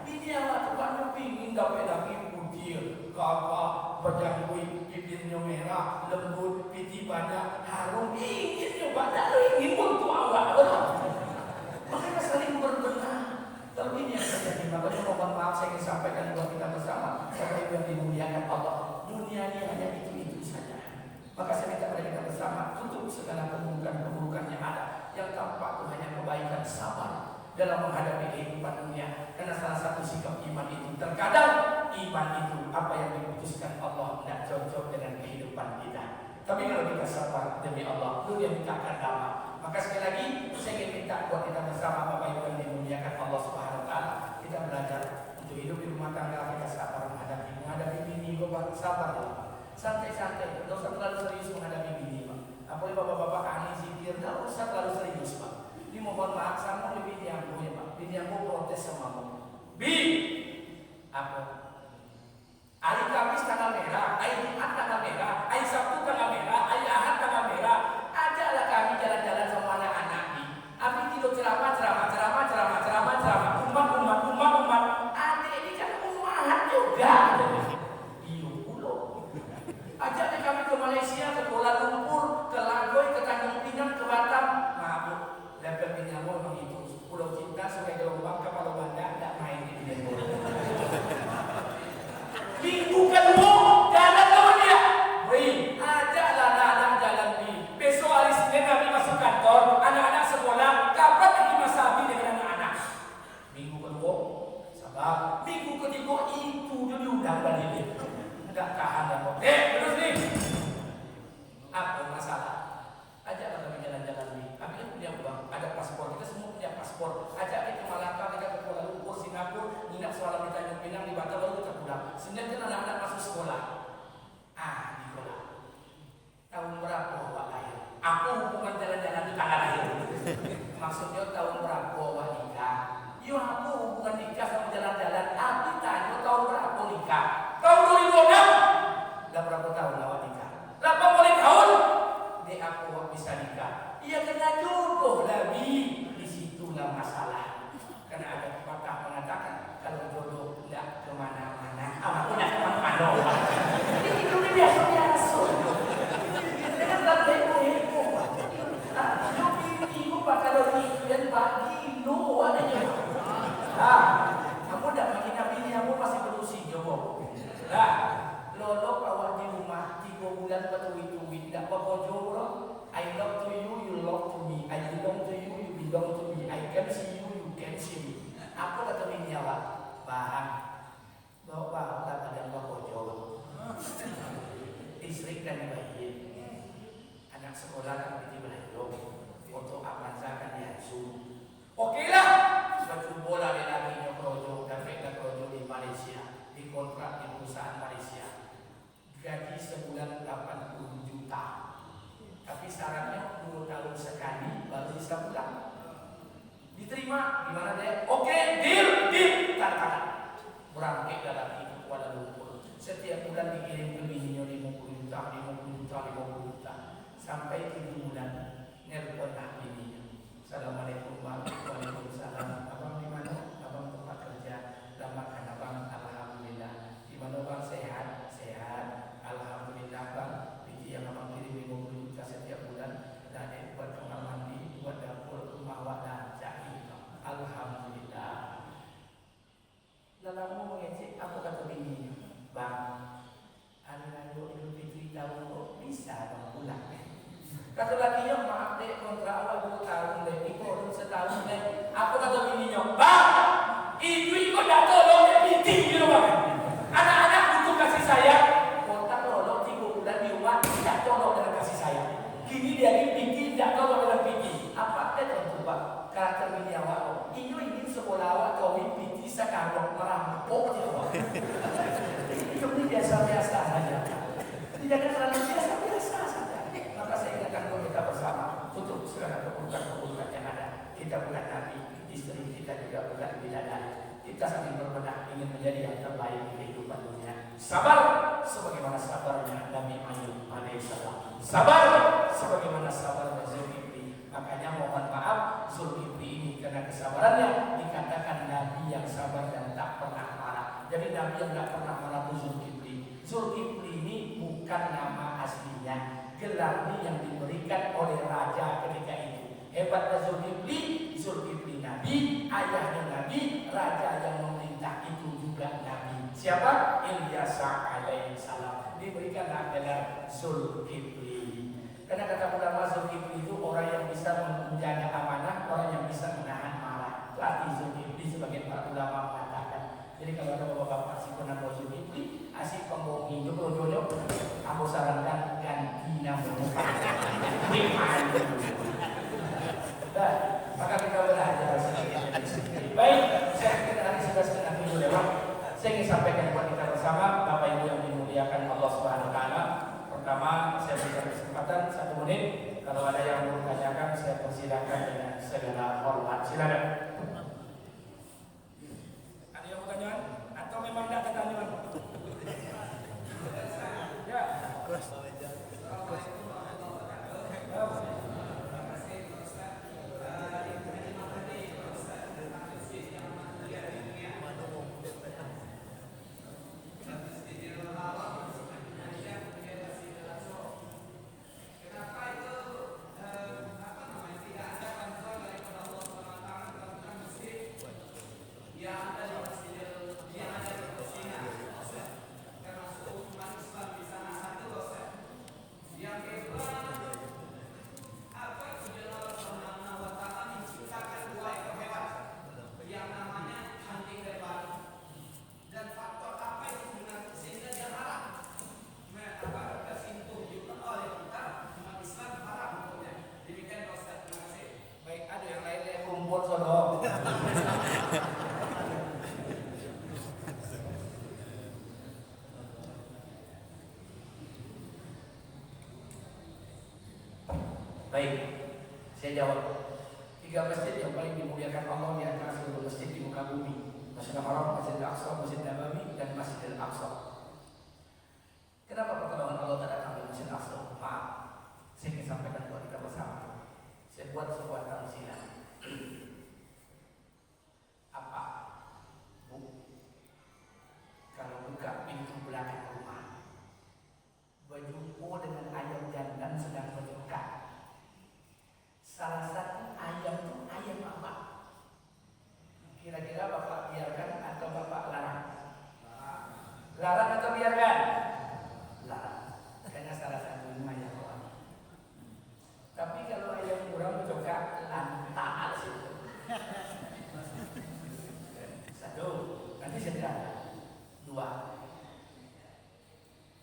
Bini yang waktu kamu pingin dapet laki putih, kakak, berjangkui, bibirnya merah, lembut, piti banyak, harum, ingin coba. Nggak lo ingin waktu awal. Makanya saling berbenah. Kalau ini yang terjadi, makanya mohon maaf saya ingin sampaikan buat kita bersama. Bapak Ibu yang dimuliakan Allah, dunia ini hanya itu saja. Maka saya minta kepada kita bersama tutup segala keburukan-keburukan yang ada. Yang tampak itu hanya kebaikan, sabar dalam menghadapi kehidupan dunia. Karena salah satu sikap iman itu, terkadang iman itu apa yang diputuskan Allah tidak cocok dengan kehidupan kita. Tapi kalau kita sabar demi Allah, dunia kita akan damai. Maka sekali lagi saya ingin minta buat kita bersama Bapak Ibu yang dimuliakan Allah Subhanahu Wa Taala, kita belajar untuk hidup di rumah tangga kita sabar menghadapi bini bapak sabar, santai-santai, tidak usah terlalu serius menghadapi bini pak. Apalagi bapak-bapak ahli zikir, tidak usah terlalu serius pak. Ini mohon maaf sama bini yang gue pak, bini yang gue protes sama kamu. Bi, apa? Hari Kamis tanggal merah, hari Jumat tanggal merah, hari Sabtu tanggal merah, hari Ahad tanggal merah. Ajaklah kami jalan-jalan sama anak-anak ni. Abi tidur ceramah. Umat. Adik ini kan umat juga. Iyo pulau. Ajaklah kami ke Malaysia, ke Kuala Lumpur, ke Lagoy, ke Tanjung Pinang, ke Batam. Maaf, level Pinang memang itu. Pulau Cinta, Sungai Gelombang, Kapal Banda, tidak main di Pinang. Maksudnya tahun berapa awak nikah? Yo aku hubungan nikah sama jalan-jalan. Aku tanya tahun berapa nikah? Tahun 2006. Dah berapa tahun awak nikah? 80 tahun. Dek aku bisa nikah. Iya kena jodoh Nabi. Di situlah masalah. Karena ada pepatah mengatakan kalau jodoh tidak kemana-mana, aku tidak kemana-mana. Itu biasa-biasa. Dengan tak heboh-heboh. Ibu kalau dan bagi no adanya. Kamu tidak makin nabi ini, kamu masih berusia jowo. Lolok awak di rumah 3 bulan bertuwi-tuwi tidak berbojo bro. I love to you, you love to me. I belong to you, you belong to me. I can see you, you can see me. Apa kata bini awak? Bang, bawa tak ada berbojo. Istri kan baik. Anak sekolah kan belum. Untuk amansa kan diasuh. Oke lah. Suatu bola di laginya projo dan mereka projo di Malaysia, dikontrak di perusahaan Malaysia. Gaji sebulan 80 juta. Tapi syaratnya 2 tahun sekali baru bisa pulang. Diterima gimana deh? Oke, deal. Tanda. Berangkat dalam itu Kuala Lumpur. Setiap bulan dikirim ke bininya 50 juta. Sampai 7 bulan. Nelpon nak bininya. Assalamualaikum bang. Waalaikumsalam. Abang di mana? Abang tempat kerja. Lamakan abang. Alhamdulillah. Di mana bang? Sehat. Alhamdulillah bang. Biji yang abang kirim 50 juta setiap bulan. Dan buat kamar mandi, buat dapur, rumah wadah, jahit. Alhamdulillah. Dalam mau mengecek apa kata bininya? Bang, hari-hari Idul Fitri tahun kok bisa bang pulang? Kata lakinya, maaf deh, kontrak awal 2 tahun deh, ikut setahun deh. Apa kata bininya? Bang, ibu ikut dah tolong deh, binti gitu bang. Anak-anak butuh kasih sayang. Kontrak tolong 3 bulan di rumah, tidak tolong dengan kasih sayang. Kini dia di binti, tidak tolong dengan binti. Apa tentu bang? Karakter bini awak, ini ingin sekolah awak kawin binti sekarang merampok ya bang. Itu ini biasa-biasa saja. Tidak ada terlalu biasa-biasa saja. Maka saya ingatkan kita bersama untuk segala keburukan-keburukan yang ada. Kita bukan nabi, istri kita juga bukan bidadari. Kita saling berbenah ingin menjadi yang terbaik di kehidupan dunia. Sabar sebagaimana sabarnya Nabi Ayub alaihissalam. Sabar sebagaimana sabarnya Zulkifli. Makanya mohon maaf Zulkifli ini karena kesabarannya dikatakan Nabi yang sabar dan tak pernah marah. Jadi Nabi yang tak pernah marah itu Zulkifli. Zulkifli ini bukan nama aslinya. Gelar yang diberikan oleh raja ketika itu. Hebatnya Zulkifli Nabi, ayahnya Nabi, raja yang memerintah itu juga Nabi. Siapa? Ilyas alaihissalam. Diberikanlah gelar Zulkifli. Karena kata ulama Zulkifli itu orang yang bisa menjaga amanah, orang yang bisa menahan marah. Latih Zulkifli sebagai para ulama mengatakan. Jadi kalau ada bapak-bapak si penambah Zulkifli, asik pembohongi jodoh-jodoh, aku sarankan ganti nama. Maka kita belajar sedikit. Baik, saya pikir hari sudah setengah minggu lewat. Saya ingin sampaikan kepada kita bersama, Bapak Ibu yang dimuliakan Allah Subhanahu Wa Taala. Pertama, saya berikan kesempatan 1 menit. Kalau ada yang mau ditanyakan, saya persilakan dengan segala hormat. Silakan. Ada yang mau tanya? Atau memang tidak ada tanyaan? Ya. Baik, saya jawab. 3 masjid yang paling dimuliakan Allah di antara seluruh masjid di muka bumi. Masjidil Haram, Masjidil Aqsa, Masjid Nabawi, dan Masjidil Aqsa. Kenapa pertolongan Allah tak datang di Masjidil Aqsa? Maaf, saya ingin sampaikan buat kita bersama. Saya buat sebuah tamsilan. Apa? Bu, kalau buka pintu belakang rumah, berjumpa dengan ayam jantan sedang berjengkak. Salah satu ayam itu ayam apa? Kira-kira Bapak biarkan atau Bapak larang? Larang atau biarkan? Larang. Karena salah satu ayam orang. Tapi kalau ayam kurang berjengkak, lantak situ. Satu, nanti saya 2.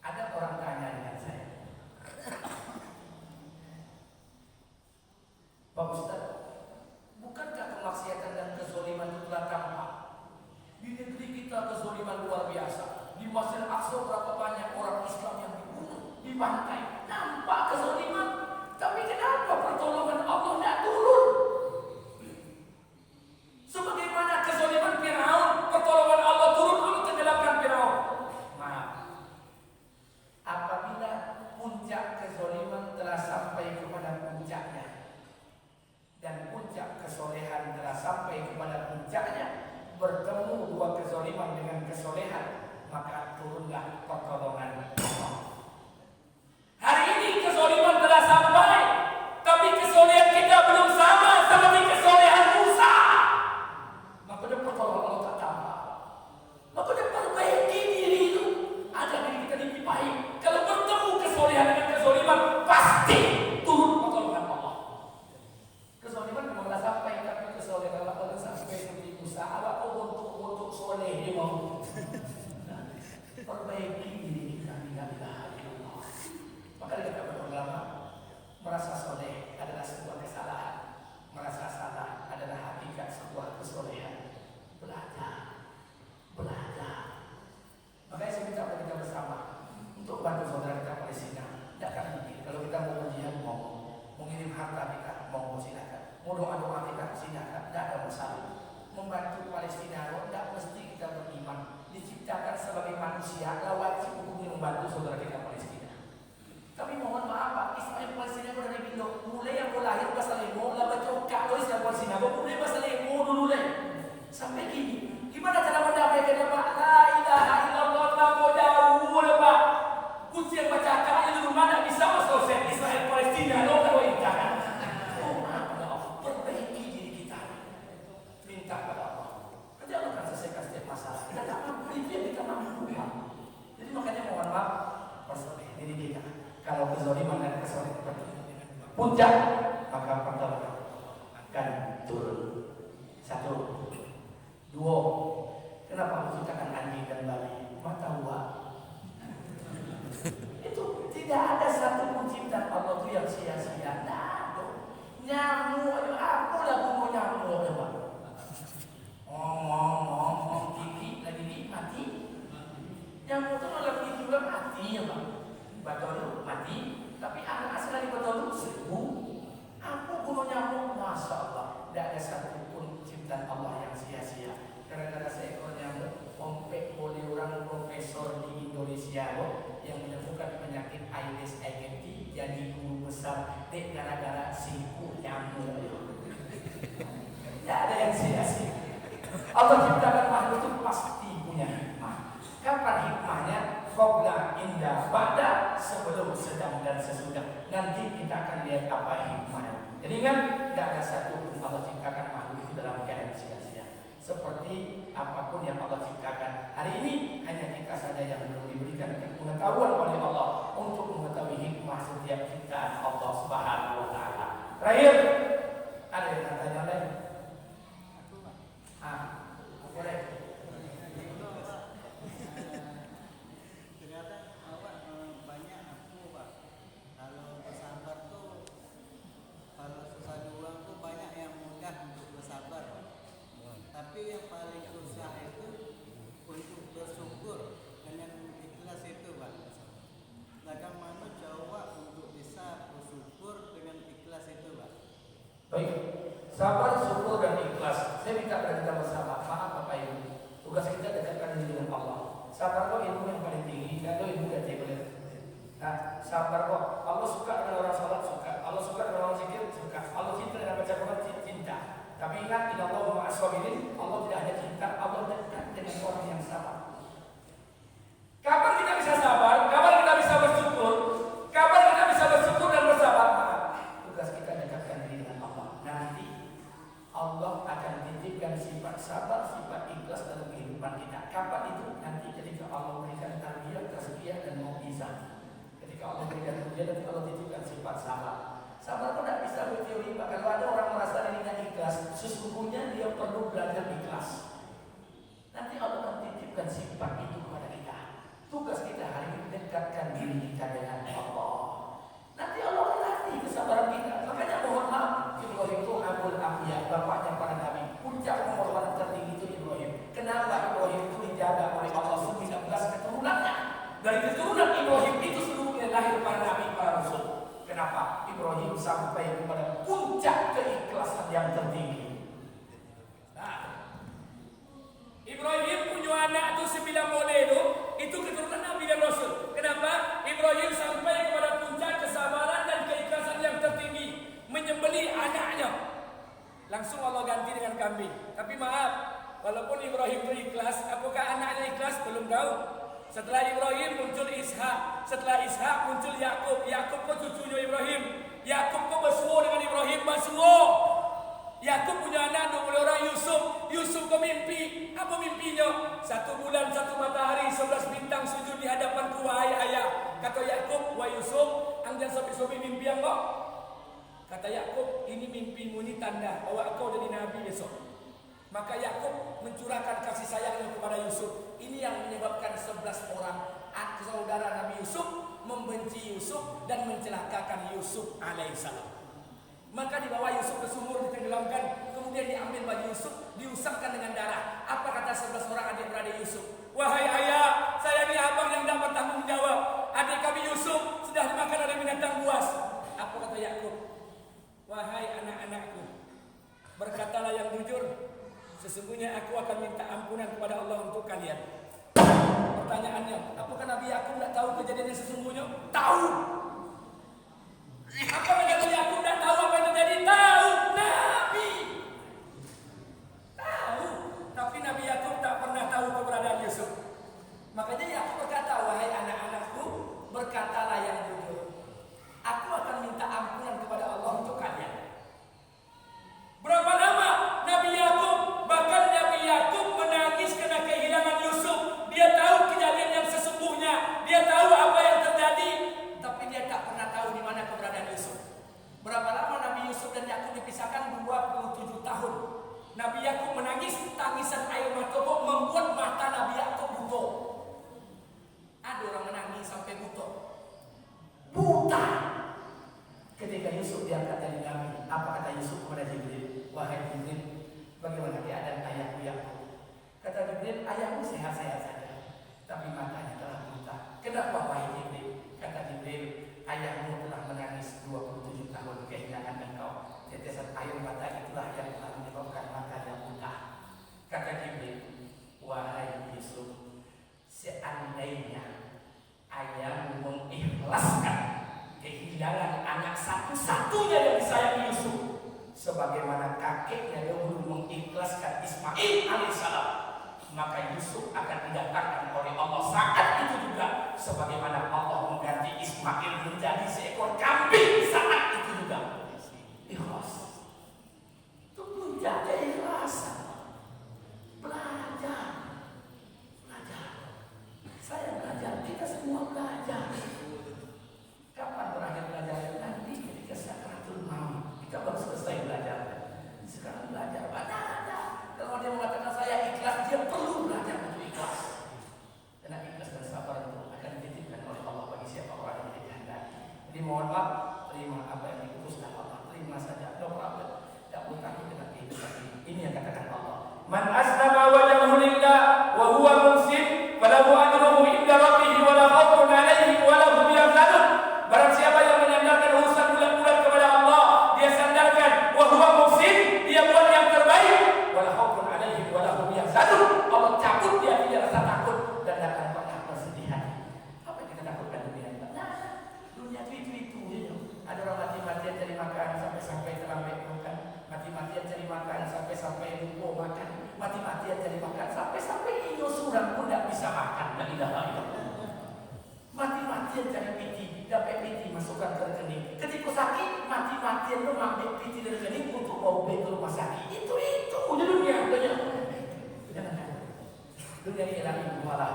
Ada orang tanya dengan saya, Pak Ustaz, bukankah kemaksiatan dan kezaliman itu telah tampak? Di negeri kita kezaliman luar biasa. Di Masjidil Aqsa berapa banyak orang Islam yang dibunuh, dibantai. Nampak kezaliman, tapi kenapa pertolongan Allah tidak turun? Sebagaimana kezaliman Firaun, pertolongan Allah turun untuk tenggelamkan Firaun. Maaf, apabila puncak kezaliman telah sampai kepada puncaknya dan puncak kesolehan telah sampai kepada puncaknya, bertemu 2 kezaliman dengan kesolehan, maka turunlah pertolongan Allah. Hari ini kezaliman telah sampai, tapi kesolehan kita belum sama seperti kesolehan Musa. Maka dia pertolongan Allah tak tambah. Maka dia perbaiki diri itu agar diri kita lebih baik. Kalau bertemu kesolehan dengan kezaliman, pasti turun pertolongan Allah. Kezaliman memanglah sampai, tapi kesolehan Allah sampai seperti Musa. Apa untuk soleh dia mau? Perbaiki diri kita bila Allah. Maka dia kata ulama, merasa soleh adalah sebuah kesalahan, merasa salah adalah hakikat sebuah kesolehan. Belajar. Makanya saya minta kita bersama untuk bantu saudara kita Palestina. Tidak akan mungkin kalau kita mau berjihad, mau mengirim harta kita, mau silakan. Mau doa kita, silakan. Tidak ada masalah. Membantu Palestina, tidak mesti kita beriman. Diciptakan sebagai manusia, wajib hukumnya membantu saudara kita Palestina. Tapi mohon maaf Pak, Israel Palestina pun dari bilang, mulai yang lahir pasal lemo, lah baca kalau Israel Palestina, mulai pasal lemo dulu deh. Sampai gini, gimana cara mendamaikan Pak? La ilaha illallah, tak mau jauh Pak. Kunci yang baca akalnya dulu mana bisa masuk Israel Palestina, lo kalau jangan. Oh maaf, perbaiki diri kita. Minta kepada Allah. Nanti Allah akan selesaikan setiap masalah. Kita tak mampu, itu yang kita mampu. Jadi makanya mohon maaf, perbaiki diri kita. Kalau kezaliman dan kesalahan bertemu dengan puncak, maka pertolongan akan turun. 1, 2. Kenapa menciptakan anjing dan babi? Mata uang. Itu tidak ada satu penciptaan Allah itu yang sia-sia. Nah, nyamuk, apalah bunuh nyamuk, Pak. Ngomong, gigi lagi mati. Nyamuk itu malah gigi juga mati ya Pak. Batolu mati, tapi anak asal dari Batolu 1000. Aku bunuh nyamuk, Masya Allah. Tidak ada satupun ciptaan Allah yang sia-sia. Gara-gara seekor nyamuk, ompek oleh orang profesor di Indonesia yang menemukan penyakit Aedes aegypti jadi guru besar. Dek gara-gara siku nyamuk. Tidak ada yang sia-sia. Allah ciptakan makhluk itu pasti punya hikmah. Kapan hikmahnya? Qabla, indah, ba'da, sebelum, sedang, dan sesudah. Nanti kita akan lihat apa hikmahnya. Jadi ingat, tidak ada satu pun Allah ciptakan makhluk itu dalam keadaan sia-sia. Seperti apapun yang Allah ciptakan. Hari ini hanya kita saja yang belum diberikan pengetahuan oleh Allah untuk mengetahui hikmah setiap ciptaan Allah Subhanahu wa Ta'ala. Terakhir, ada yang tanya lain? Boleh. Tapi yang paling susah itu untuk bersyukur dengan ikhlas itu Pak. Bagaimana coba untuk bisa bersyukur dengan ikhlas itu Pak? Sabar, syukur dan ikhlas. Saya minta kepada kita bersama, maaf Bapak Ibu. Tugas kita dekatkan diri dengan Allah. Sabar kok ilmu yang paling tinggi, kalau ilmu dan boleh. Nah, sabar kok. Allah suka dengan orang salat, suka. Allah suka dengan orang zikir, suka. Allah cinta dengan baca Quran, cinta. Tapi ingat, inna Allah ma'as sabirin. Allah tidak hanya cinta, Allah dekat dengan orang yang sabar. Kapan kita bisa sabar? Kapan kita bisa bersyukur? Kapan kita bisa bersyukur dan bersabar? Tugas kita dekatkan diri dengan Allah. Nanti Allah akan titipkan sifat sabar, sifat ikhlas dalam kehidupan kita. Kapan itu? Nanti ketika Allah berikan tarbiyah, tazkiyah dan mau'izah. Ketika Allah berikan ujian dan Allah titipkan sifat sabar. Sabar pun tidak bisa berteori. Kalau ada orang merasa dirinya ikhlas, sesungguhnya dia perlu belajar ikhlas. Nanti Allah akan titipkan sifat itu kepada kita. Tugas kita hari ini dekatkan diri kita dengan Allah. Nanti Allah akan latih kesabaran kita. Makanya mohon maaf, Ibrahim itu Abul Anbiya, bapaknya para nabi. Puncak pengorbanan tertinggi itu Ibrahim. Kenapa Ibrahim itu dijaga oleh Allah 19 keturunannya? Dari keturunan Ibrahim itu seluruhnya lahir para nabi, para rasul. Kenapa? Ibrahim sampai kepada puncak keikhlasan yang tertinggi. Nah, Ibrahim punya anak itu 9 model itu keturunan Nabi dan Rasul. Kenapa? Ibrahim sampai kepada puncak kesabaran dan keikhlasan yang tertinggi, menyembelih anaknya. Langsung Allah ganti dengan kambing. Tapi maaf, walaupun Ibrahim itu ikhlas, apakah anaknya ikhlas? Belum tahu. Setelah Ibrahim muncul Ishak, setelah Ishak muncul Yakub. Yakub kok cucunya Ibrahim. Yakub kok bersuara dengan Ibrahim, bersuara. Yakub punya anak 20 orang, Yusuf. Yusuf ke mimpi. Apa mimpinya? 1 bulan, 1 matahari, 11 bintang sujud di hadapanku, wahai ayah. Kata Yakub, wahai Yusuf, angjan sopi-sopi mimpi yang kok. Kata Yakub, ini mimpimu, ini tanda bahwa kau jadi nabi besok. Maka Yakub mencurahkan kasih sayangnya kepada Yusuf. Ini yang menyebabkan 11 orang saudara Nabi Yusuf membenci Yusuf dan mencelakakan Yusuf alaihissalam. Maka dibawa Yusuf ke sumur, ditenggelamkan, kemudian diambil baju Yusuf, diusapkan dengan darah. Apa kata 11 orang adik-beradik Yusuf? Wahai ayah, saya ini abang yang dapat tanggung jawab. Adik kami Yusuf sudah dimakan oleh binatang buas. Apa kata Yakub? Wahai anak-anakku, berkatalah yang jujur. Sesungguhnya aku akan minta ampunan kepada Allah untuk kalian. Pertanyaannya, apakah Nabi Yakub tidak tahu kejadian yang sesungguhnya? Tahu. Apa Nabi Yakub tidak tahu apa yang terjadi? Tahu. Nabi tahu. Tapi Nabi Yakub tak pernah tahu keberadaan Yusuf. Makanya Yakub berkata, wahai anak-anakku, berkatalah yang jujur. Aku akan minta ampunan kepada Allah untuk kalian. Berapa lama Nabi Yakub? Bahkan Nabi Yakub menangis karena kehilangan Yusuf. Dia tahu kejadian yang sesungguhnya. Dia tahu apa yang terjadi. Tapi dia tak pernah tahu di mana keberadaan Yusuf. Berapa lama Nabi Yusuf dan Yakub dipisahkan? 27 tahun. Nabi Yakub menangis. Tangisan air mata membuat mata Nabi Yakub buta. Ada orang menangis sampai buta. Buta. Ketika Yusuf diangkat dari Nabi, apa kata Yusuf kepada Jibril? Wahai Jibril, bagaimana keadaan ayahku Yakub? Kata Jibril, ayahmu sehat-sehat saja, tapi matanya telah buta. Kenapa wahai Jibril? Kata Jibril, ayahmu telah menangis 27 tahun kehilangan engkau. Tetesan air mata itulah yang telah menyebabkan matanya buta. Kata Jibril, wahai Yusuf, seandainya ayahmu mengikhlaskan kehilangan anak satu-satunya yang disayangi Yusuf, sebagaimana kakeknya dahulu mengikhlaskan Ismail alaihissalam, maka Yusuf akan didatangkan oleh Allah saat itu juga, sebagaimana Allah mengganti Ismail menjadi seekor kambing saat itu juga. Ikhlas itu puncak keikhlasan. Belajar. Saya belajar, kita semua belajar. Kapan berakhir belajar? Nanti ketika sakaratul maut. Kita baru selesai belajar. Sekarang belajar banyak. Kalau dia mengatakan saya ikhlas, dia perlu belajar untuk ikhlas. Karena ikhlas dan sabar itu akan dititipkan oleh Allah bagi siapa orang yang dikehendaki. Jadi mohon maaf, terima apa yang diputuskan Allah. Terima saja, no problem. Tidak perlu takut dengan kehidupan ini. Ini yang katakan Allah. Man aslama wajhahu lillah wa huwa muhsin falahu ajruhu inda rabbih wa la khaufun 'alaihim wa la hum yahzanun. Barang siapa yang menyandarkan urusan bulan-bulan kepada Allah, dia sandarkan wa huwa muhsin, dia La ilaha illallah. Mati-matian cari piti, dapat piti masukkan ke rekening. Ketika sakit, mati-matian lu ambil piti dari rekening untuk bawa ke rumah sakit. Itu dunia. Jangan. Dunia ini lagi malah.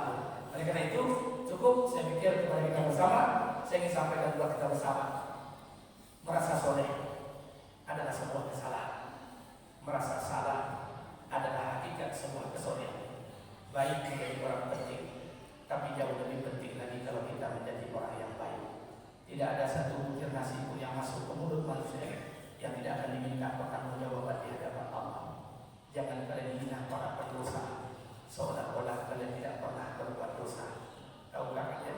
Oleh karena itu, cukup saya pikir kepada kita bersama, saya ingin sampaikan buat kita bersama. Merasa soleh adalah sebuah kesalahan. Merasa salah adalah hakikat sebuah kesolehan. Baik menjadi orang penting, tapi jauh lebih penting lagi kalau kita menjadi orang yang baik. Tidak ada satu butir nasi pun yang masuk ke mulut manusia yang tidak akan diminta pertanggungjawaban di hadapan Allah. Jangan kalian hina para pendosa, seolah-olah kalian tidak pernah berbuat dosa. Tahukah kalian?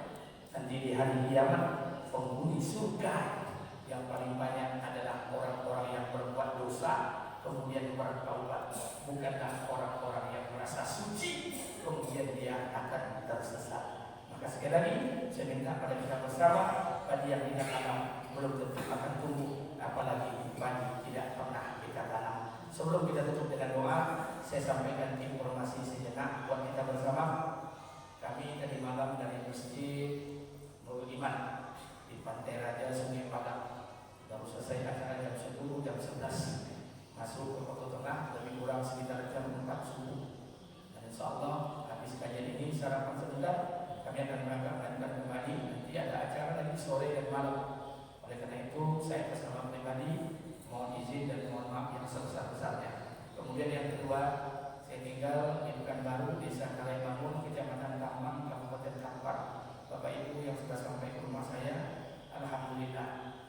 Nanti di hari kiamat penghuni surga yang paling banyak adalah orang-orang yang berbuat dosa kemudian bertaubat, bukanlah orang-orang yang merasa suci kemudian dia akan tersesat. Maka sekali lagi saya minta pada kita bersama, padi yang tidak tanam belum tentu akan tumbuh, apalagi padi tidak pernah kita tanam. Sebelum kita tutup dengan doa, saya sampaikan informasi sejenak buat kita bersama. Kami tadi malam dari Masjid Nurul Iman di Pantai Raja Sungai Padang baru selesai acara jam 10, jam 11. Masuk ke Kota Tengah lebih kurang sekitar jam 4 subuh. Dan insya Allah habis kajian ini sarapan sebentar, kami akan melanjutkan kembali. Nanti ada acara lagi sore dan malam. Oleh karena itu saya bersama pribadi mohon izin dan mohon maaf yang sebesar-besarnya. Kemudian yang kedua, saya tinggal di Pekanbaru, Desa Kalaibangun, Kecamatan Tamang, Kabupaten Kampar. Bapak Ibu yang sudah sampai ke rumah saya, alhamdulillah.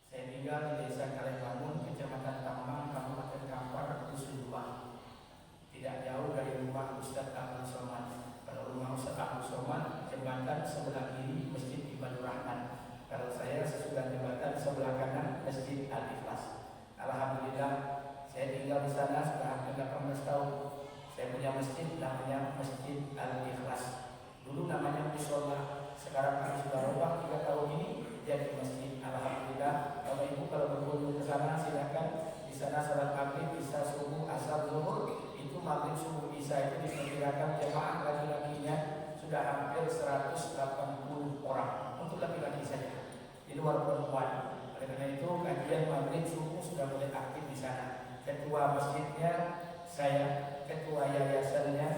Saya tinggal di Desa Kalaibangun, Kecamatan Tamang, Kabupaten Kampar, Dusun 2. Tidak jauh dari rumah Ustadz Abdul Somad. Kalau rumah Ustadz Abdul Somad, jembatan sebelah kiri Masjid Ibadur Rahman. Kalau saya sesudah jembatan sebelah kanan Masjid Al-Ikhlas. Alhamdulillah, saya tinggal di sana sudah hampir 18 tahun. Saya punya masjid namanya Masjid Al-Ikhlas. Dulu namanya Musola, sekarang kami sudah rubah 3 tahun ini jadi masjid. Alhamdulillah, Bapak Ibu kalau berkunjung ke sana silakan. Di sana salat maghrib, isya, subuh, asar, zuhur. Itu maghrib, subuh, isya itu diperkirakan jemaah laki-lakinya sudah hampir 180 orang untuk laki-laki saja. Di luar perempuan. Oleh karena itu kajian maghrib, subuh sudah mulai aktif di sana. Ketua masjidnya saya, ketua yayasannya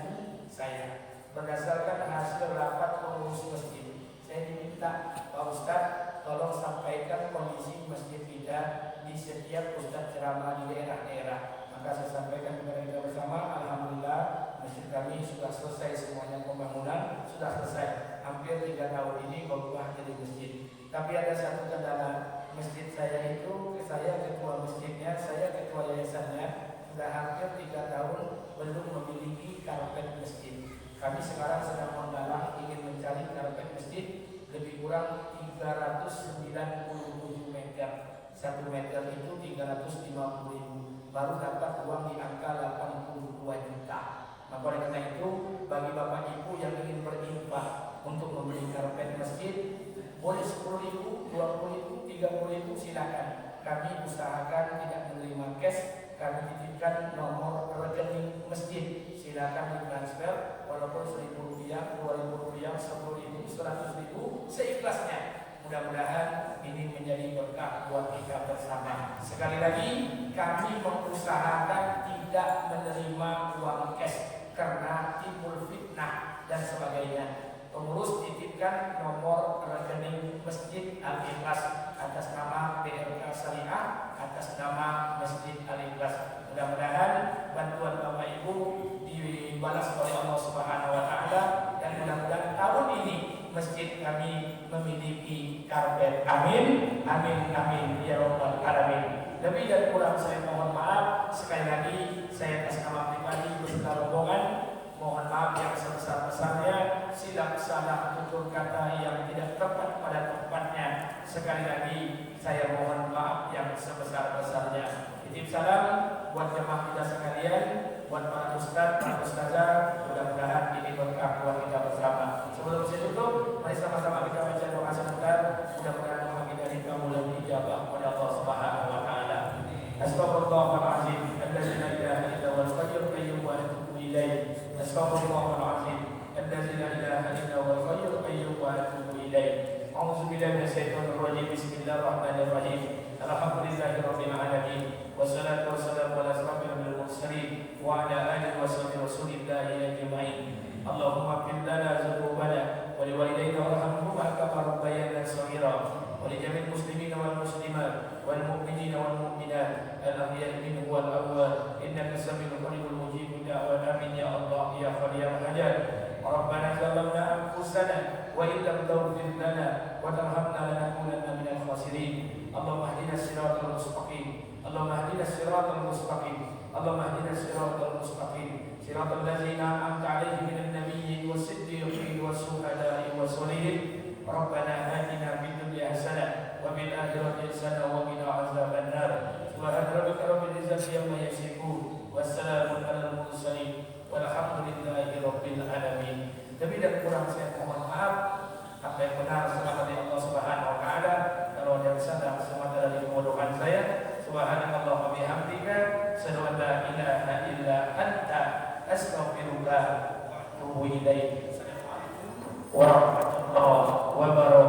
saya. Berdasarkan hasil rapat pengurus masjid, saya diminta Pak Ustadz tolong sampaikan kondisi masjid kita di setiap Ustadz ceramah di daerah-daerah. Maka saya sampaikan kepada kita bersama, alhamdulillah masjid kami sudah selesai semuanya pembangunan, sudah selesai. Hampir 3 tahun ini berubah jadi masjid. Tapi ada satu kendala, masjid saya itu, saya ketua masjidnya, saya ketua yayasannya, sudah hampir 3 tahun belum memiliki karpet masjid. Kami sekarang sedang menggalang ingin mencari karpet masjid lebih kurang 397 meter. 1 meter itu 350.000. Baru dapat uang di angka 82 juta. Maka oleh karena itu, bagi Bapak Ibu yang ingin berinfak untuk membeli karpet masjid, boleh 10.000, 20.000, 30.000 silakan. Kami usahakan tidak menerima cash, kami titipkan nomor rekening masjid. Silakan ditransfer walaupun 1.000 rupiah, 2.000 rupiah, 10.000, 100.000 seikhlasnya. Mudah-mudahan ini menjadi berkah buat kita bersama. Sekali lagi, kami mengusahakan tidak menerima uang cash karena timbul fitnah dan sebagainya. Pengurus titipkan nomor rekening Masjid Al-Ikhlas atas nama BRK Syariah, atas nama Masjid Al-Ikhlas. Mudah-mudahan bantuan Bapak Ibu dibalas oleh Allah Subhanahu wa taala dan mudah-mudahan tahun ini masjid kami memiliki karpet. Amin. Amin amin ya rabbal alamin. Lebih dan kurang saya mohon maaf. Sekali lagi saya atas nama pribadi beserta rombongan mohon maaf yang sebesar-besarnya. Silap salah tutur kata yang tidak tepat pada tempatnya. Sekali lagi saya mohon maaf yang sebesar-besarnya. Titip salam buat jemaah kita sekalian, buat para ustaz, para ustazah. Mudah-mudahan ini berkah buat kita bersama. Sebelum saya tutup, mari sama-sama kita baca doa sebentar. Mudah-mudahan doa kita dikabul dan dijabah oleh Allah Subhanahu wa taala. Astagfirullahaladzim, alladzi la ilaha illa huwal hayyul qayyum wa atubu ilaih. Astagfirullahaladzim, alladzi la ilaha billahi minasyaitonir rajim. Bismillahirrahmanirrahim. Alhamdulillahirabbil alamin. Wassalatu wassalamu ala asyrafil mursalin wa ala alihi washabihi rasulillahi ajmain. Allahumma ighfir lana dzunubana wa liwalidayna warhamhuma kama rabbayana shaghira. ولجميع المسلمين والمسلمات والمؤمنين والمؤمنات الأحياء منهم والأموات إنك سميع قريب مجيب الدعوات آمين يا الله يا خالق الحاجات. ربنا ظلمنا أنفسنا وإن لم تغفر لنا وترحمنا لنكونن من الخاسرين. اللهم اهدنا الصراط المستقيم. اللهم اهدنا الصراط المستقيم. اللهم اهدنا الصراط المستقيم صراط الذين أنعمت عليهم من النبيين والصديقين والشهداء والصالحين. ربنا آتنا في الدنيا حسنة وفي الآخرة حسنة وقنا عذاب النار. سبحان ربك رب العزة عما يصفون والسلام على المرسلين والحمد لله رب العالمين. Lebih dan kurang saya mohon maaf. Apa yang benar semata dari Allah Subhanahu wa taala, kalau ada salah semata dari kebodohan saya. Subhanallah wa bihamdika, asyhadu an la ilaha illa anta, astaghfiruka wa atubu ilaik. Warahmatullahi wabarakatuh.